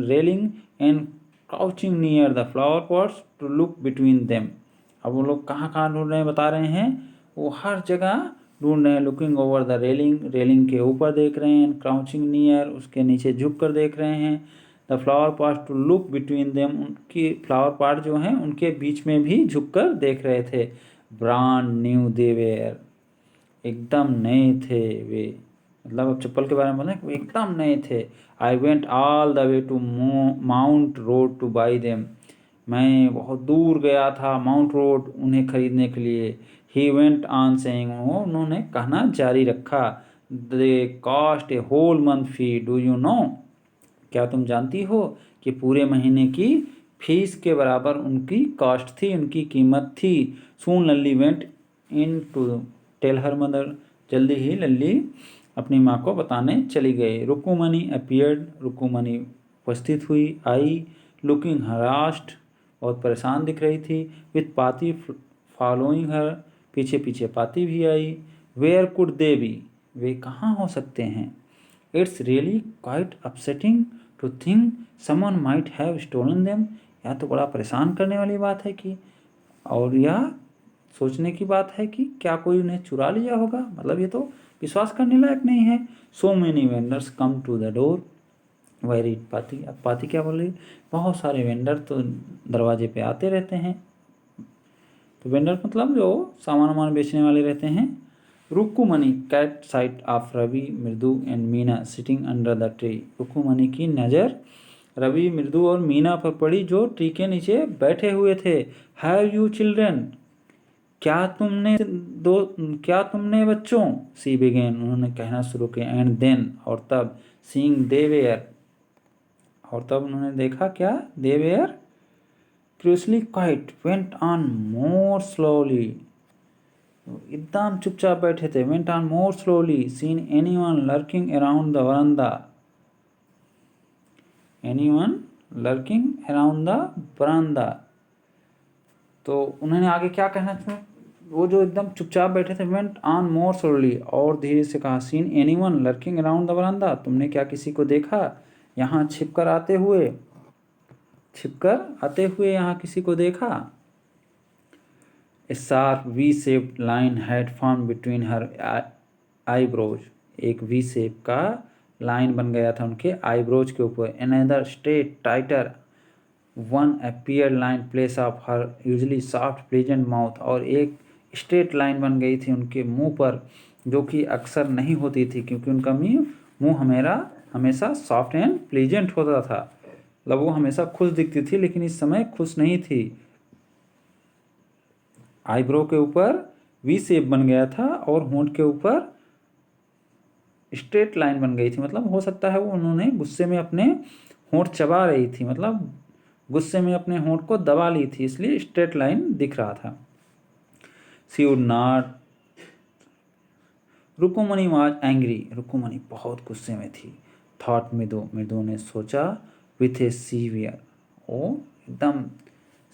railing and crouching near the flower pots to look between them. अब वो लोग कहाँ कहाँ ढूंढ रहे हैं बता रहे हैं, वो हर जगह ढूंढ रहे हैं। Looking over the railing, railing के ऊपर देख रहे हैं। क्राउचिंग नियर, उसके नीचे झुक कर देख रहे हैं। The flower pot to look between them, उनकी फ्लावर पॉट जो हैं उनके बीच में भी झुक कर देख रहे थे। ब्रांड न्यू दे वेयर, एकदम नए थे वे, मतलब अब चप्पल के बारे में बोले वो एकदम नए थे। I went all the way to Mount Road to buy them, मैं बहुत दूर गया था माउंट रोड उन्हें खरीदने के लिए। ही वेंट ऑन सेइंग, उन्होंने कहना जारी रखा, they cost a whole month fee, do you know, क्या तुम जानती हो कि पूरे महीने की फीस के बराबर उनकी कॉस्ट थी, उनकी कीमत थी। Soon Lalli went in to tell her mother, जल्दी ही लल्ली अपनी माँ को बताने चली गई। रुक्कुमणी अपीयर्ड, रुक्कुमणी उपस्थित हुई, आई। लुकिंग हरास्ड, बहुत परेशान दिख रही थी। विथ पाती फॉलोइंग हर, पीछे पीछे पाती भी आई। वेयर कुड दे बी, वे कहाँ हो सकते हैं। It's really quite upsetting to think someone might have stolen them, यह तो बड़ा परेशान करने वाली बात है कि, और यह सोचने की बात है कि क्या कोई उन्हें चुरा लिया होगा, मतलब ये तो विश्वास करने लायक नहीं है। So many vendors come to the door very Paati, अब पाती क्या बोल रही, बहुत सारे वेंडर तो दरवाजे पे आते रहते हैं। तो वेंडर मतलब जो सामान वामान बेचने वाले रहते हैं। Rukkumani caught sight of Ravi, Mridu and Meena sitting under the tree, Rukkumani की नज़र रवि, मृदु और मीना पर पड़ी जो ट्री के नीचे बैठे हुए थे। हैव यू चिल्ड्रन, क्या तुमने बच्चों, सी बिगेन, उन्होंने कहना शुरू किया। एंड देन, और तब, सीइंग दे वेयर, और तब उन्होंने देखा क्या, they were curiously quiet, went on more slowly, एकदम चुपचाप बैठे थे। Went on more slowly, seen anyone lurking around the verandah, anyone lurking around the verandah. तो उन्होंने आगे क्या कहना था, वो जो एकदम चुपचाप बैठे थे, वेंट ऑन मोर स्लोली, और धीरे से कहा, seen anyone lurking around the verandah, तुमने क्या किसी को देखा यहाँ छिपकर आते हुए, यहाँ किसी को देखा। A sharp V shaped line had form between her eyebrows, एक वी शेप का लाइन बन गया था उनके आईब्रोज के ऊपर। Another straight tighter one appear line place of her usually soft pleasant mouth, और एक स्ट्रेट लाइन बन गई थी उनके मुंह पर जो कि अक्सर नहीं होती थी, क्योंकि उनका मुंह हमेशा सॉफ्ट एंड प्लीजेंट होता था, मतलब वो हमेशा खुश दिखती थी, लेकिन इस समय खुश नहीं थी। आईब्रो के ऊपर वी शेप बन गया था और होंठ के ऊपर स्ट्रेट लाइन बन गई थी, मतलब हो सकता है वो उन्होंने गुस्से में अपने होंठ चबा रही थी, मतलब गुस्से में अपने होंठ को दबा ली थी, इसलिए स्ट्रेट लाइन दिख रहा था। सी वुड नॉट, रुक्कुमणी वाज एंग्री, रुक्कुमणी बहुत गुस्से में थी। थॉट मृदु ने सोचा, विथ ए सीवियर, ओ एकदम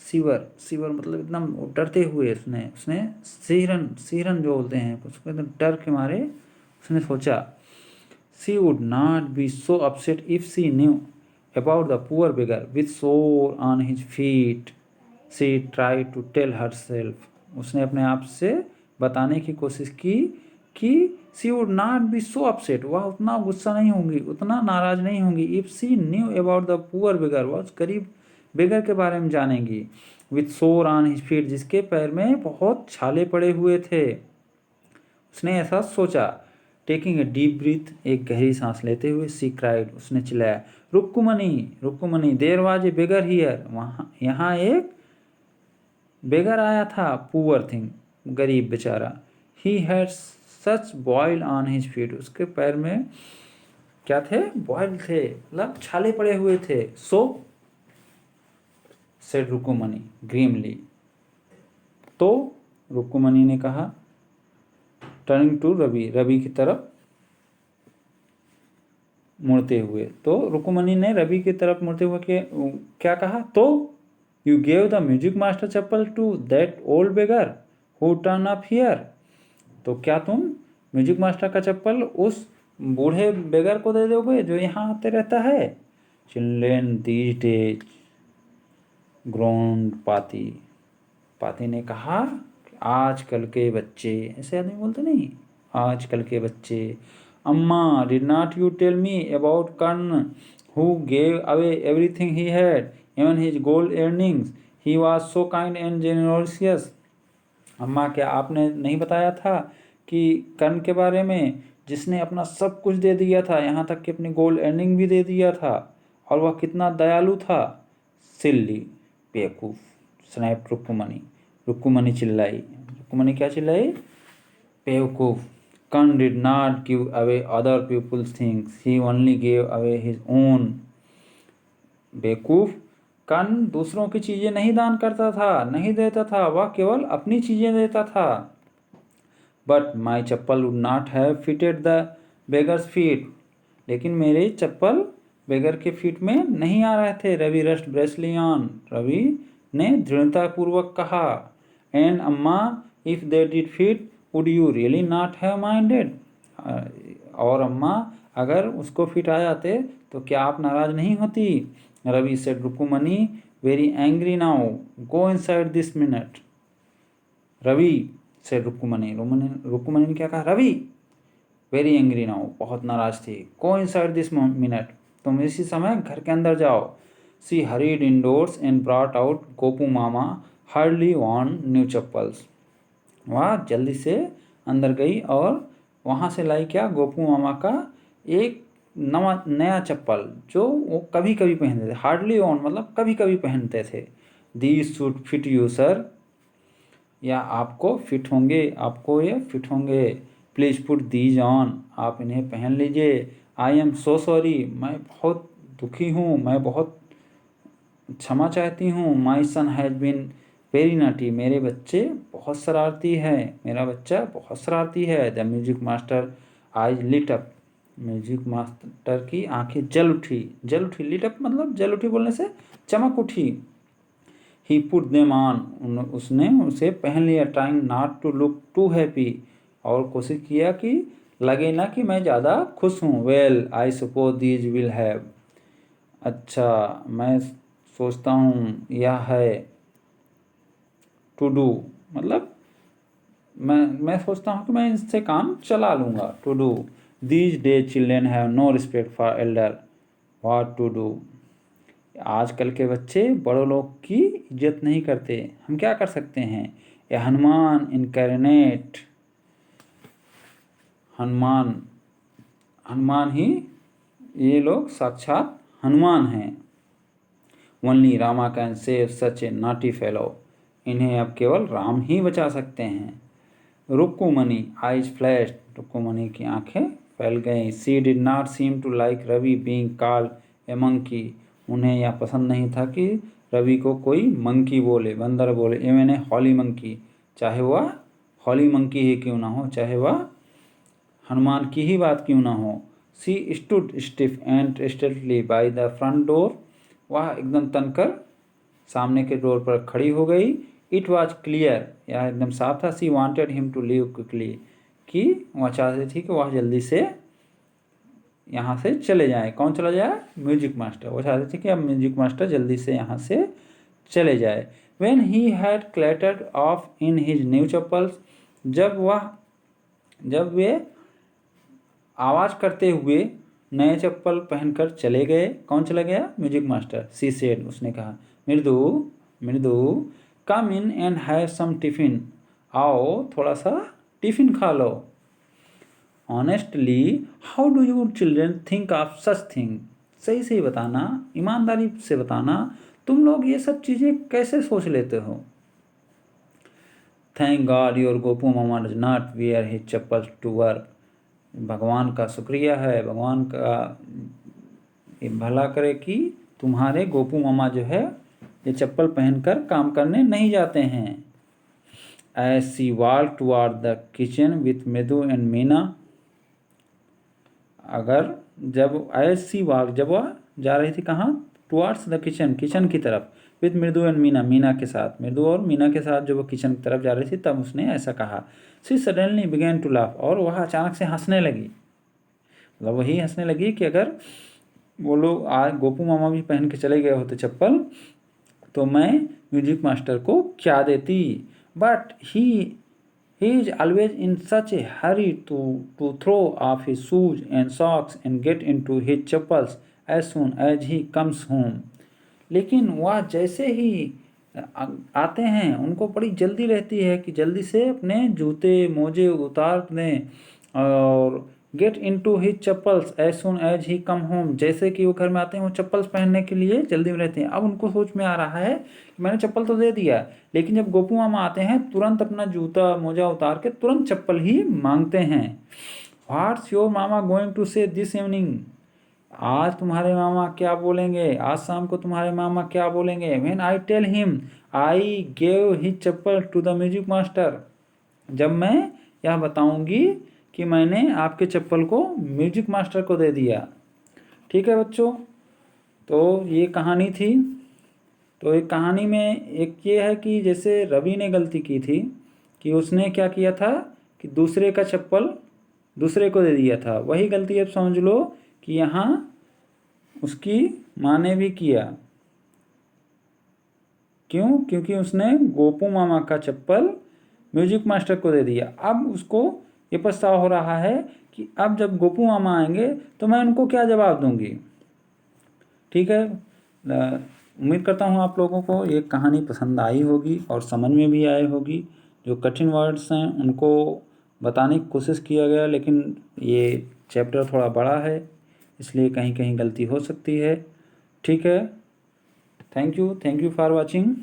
सीवर मतलब एकदम डरते हुए, उसने सिहरन जो बोलते हैं उसको, एकदम डर के मारे उसने सोचा। She would not be so upset if she knew about the poor beggar with sore on his feet, she try to tell herself, उसने अपने आप से बताने की कोशिश की कि she would not be so upset, वह उतना गुस्सा नहीं होंगी, उतना नाराज नहीं होंगी। If she knew about the poor beggar, वह उस गरीब बेगर के बारे में जानेंगी। With sore on his feet, जिसके पैर में बहुत छाले पड़े हुए थे, उसने ऐसा सोचा। टेकिंग ए डीप ब्रीथ, एक गहरी सांस लेते हुए, सी क्राइड, उसने चिल्लाया, Rukkumani there was a beggar here, यहाँ एक बेगर आया था। पुअर थिंग, गरीब बेचारा। He had such boil on his feet, उसके पैर में क्या थे, बॉयल थे, मतलब छाले पड़े हुए थे। सो सेड रुक्कुमणी ग्रीमली, तो रुक्कुमणी ने कहा, टर्निंग टू रवि की तरफ, मुड़ते हुए। तो रुक्मणी ने रवि की तरफ मुड़ते हुए क्या कहा, तो you gave the music master chappal to that old beggar who turn up here. तो क्या तुम म्यूजिक मास्टर का चप्पल उस बूढ़े बेगर को दे दोगे जो यहाँ आते रहता है। चिल्ड्रेन दीज डेज ग्रोन्ड पाती। पाती ने कहा, आजकल के बच्चे, ऐसे आदमी बोलते नहीं, आजकल के बच्चे। अम्मा, did not you tell me about Karna who gave away everything he had, even his gold earnings? He was so kind and generous. अम्मा, क्या आपने नहीं बताया था कि कर्ण के बारे में, जिसने अपना सब कुछ दे दिया था, यहाँ तक कि अपनी गोल्ड अर्निंग भी दे दिया था, और वह कितना दयालु था। सिल्ली, बेवकूफ, स्नैप रुक्मणी। रुक्मणी चिल्लाई। रुक्मणी क्या चिल्लाई, बेवकूफ। Karna did not give away other peoples things, he only gave away his own. बेवकूफ, कर्ण दूसरों की चीजें नहीं दान करता था, नहीं देता था, वह केवल अपनी चीजें देता था। But my chappal would not have fitted the beggars feet. लेकिन मेरे चप्पल बेगर के फीट में नहीं आ रहे थे। Ravi rushed breathlessly on. Ravi ने दृढ़तापूर्वक कहा। एंड अम्मा, if they did it would you really not have minded. और अम्मा, अगर उसको फिट आ जाते तो क्या आप नाराज नहीं होती। Ravi said Rukmani, very angry now, go inside this minute. Ravi से रुक्मणी ने क्या कहा, रवि वेरी एंग्री नाउ, बहुत नाराज थी। गो इनसाइड दिस मिनट, तुम इसी समय घर के अंदर जाओ। She hurried indoors and brought out Gopu Mama hardly worn new chappals. वह जल्दी से अंदर गई और वहाँ से लाई क्या, गोपू मामा का एक नया चप्पल जो वो कभी कभी पहनते थे। हार्डली ऑन मतलब कभी कभी पहनते थे। These should fit you sir, या आपको फिट होंगे, आपको ये फिट होंगे। प्लीज़ पुट दीज ऑन, आप इन्हें पहन लीजिए। आई एम सो सॉरी, मैं बहुत दुखी हूँ, मैं बहुत क्षमा चाहती हूँ। माई सन हैज़ बीन वेरी नटी, मेरे बच्चे बहुत शरारती है, मेरा बच्चा बहुत शरारती है। The music master eyes lit up, music master की आंखें जल उठी। जल उठी, लिट अप मतलब जल उठी बोलने से चमक उठी। ही पुट देम ऑन, उसने उसे पहन लिया। Trying not to look too happy, और कोशिश किया कि लगे ना कि मैं ज़्यादा खुश हूँ। Well I suppose these will have, अच्छा मैं सोचता हूँ यह है। टू डू मतलब मैं सोचता हूँ कि मैं इससे काम चला लूँगा। To do, these day children have no respect for elder, what to do. आजकल के बच्चे बड़ों लोग की इज्जत नहीं करते, हम क्या कर सकते हैं। ये हनुमान इनकारनेट, हनुमान ही, ये लोग साक्षात हनुमान हैं। Only Rama can save such A naughty fellow, इन्हें अब केवल राम ही बचा सकते हैं। रुक्मणी आइज फ्लैश्ड, रुक्मणी की आंखें फैल गईं। She did not seem to like Ravi being called a monkey, उन्हें यह पसंद नहीं था कि रवि को कोई मंकी बोले, बंदर बोले। ये मैंने हॉली मंकी, चाहे वह हॉली मंकी ही क्यों ना हो, चाहे वह हनुमान की ही बात क्यों ना हो। सी stood stiff and stately by the front door, वह एकदम तनकर सामने के डोर पर खड़ी हो गई। इट वॉज क्लियर, यह एकदम साफ था। She wanted him to leave quickly, कि वह चाहती थी कि वह जल्दी से यहाँ से चले जाए। कौन चला जाए, म्यूजिक मास्टर। वो चाहते थे कि अब म्यूजिक मास्टर जल्दी से यहाँ से चले जाए। When he had clattered off in his new chappals, जब वे आवाज़ करते हुए नए चप्पल पहनकर चले गए। कौन चला गया, म्यूजिक मास्टर। सी सेड, उसने कहा, Mridu Mridu come in and have some tiffin, आओ थोड़ा सा टिफिन खा लो। Honestly how do you children think of such thing, सही सही बताना, ईमानदारी से बताना, तुम लोग ये सब चीज़ें कैसे सोच लेते हो। Thank God your Gopu mama does not wear his chappal to work, भगवान का शुक्रिया है, भगवान का भला करे कि तुम्हारे गोपू मामा जो है ये चप्पल पहनकर काम करने नहीं जाते हैं। As she walked toward the kitchen with Medu and Meena, अगर जब एज सी वॉक, जब वह जा रही थी कहाँ, टुवार्ड्स द किचन, किचन की तरफ, विद मृदु एंड मीना, मीना के साथ, मृदु और मीना के साथ जब वो किचन की तरफ जा रही थी तब उसने ऐसा कहा। See suddenly begin to laugh, और वह अचानक से हंसने लगी। मतलब वही हंसने लगी कि अगर वो लोग आज गोपू मामा भी पहन के चले गए होते चप्पल तो मैं म्यूजिक मास्टर को क्या देती। But he is always in such a hurry to throw off his shoes and socks and get in to his chappals as soon as he comes home. लेकिन वह जैसे ही आते हैं उनको बड़ी जल्दी रहती है कि जल्दी से अपने जूते मोजे उतार दें और get in to his chappals as soon as he come home. जैसे कि वो घर में आते हैं वो चप्पल्स पहनने के लिए जल्दी में रहते हैं। अब उनको सोच में आ रहा है कि मैंने चप्पल तो दे दिया, लेकिन जब गोपू मामा आते हैं तुरंत अपना जूता मोजा उतार के तुरंत चप्पल ही मांगते हैं। What's your mama going to say this evening, आज तुम्हारे मामा क्या बोलेंगे, आज शाम को तुम्हारे मामा क्या बोलेंगे। When I tell him I gave his chappal to the music master, जब मैं यह बताऊंगी कि मैंने आपके चप्पल को म्यूजिक मास्टर को दे दिया। ठीक है बच्चों, तो ये कहानी थी। तो एक कहानी में एक ये है कि जैसे रवि ने गलती की थी कि उसने क्या किया था कि दूसरे का चप्पल दूसरे को दे दिया था। वही गलती अब समझ लो कि यहाँ उसकी माँ ने भी किया। क्यों? क्योंकि उसने गोपू मामा का चप्पल म्यूजिक मास्टर को दे दिया। अब उसको ये पछतावा हो रहा है कि अब जब गोपू मामा आएंगे तो मैं उनको क्या जवाब दूंगी। ठीक है, उम्मीद करता हूँ आप लोगों को ये कहानी पसंद आई होगी और समझ में भी आई होगी। जो कठिन वर्ड्स हैं उनको बताने की कोशिश किया गया, लेकिन ये चैप्टर थोड़ा बड़ा है इसलिए कहीं कहीं गलती हो सकती है। ठीक है, थैंक यू फॉर वॉचिंग।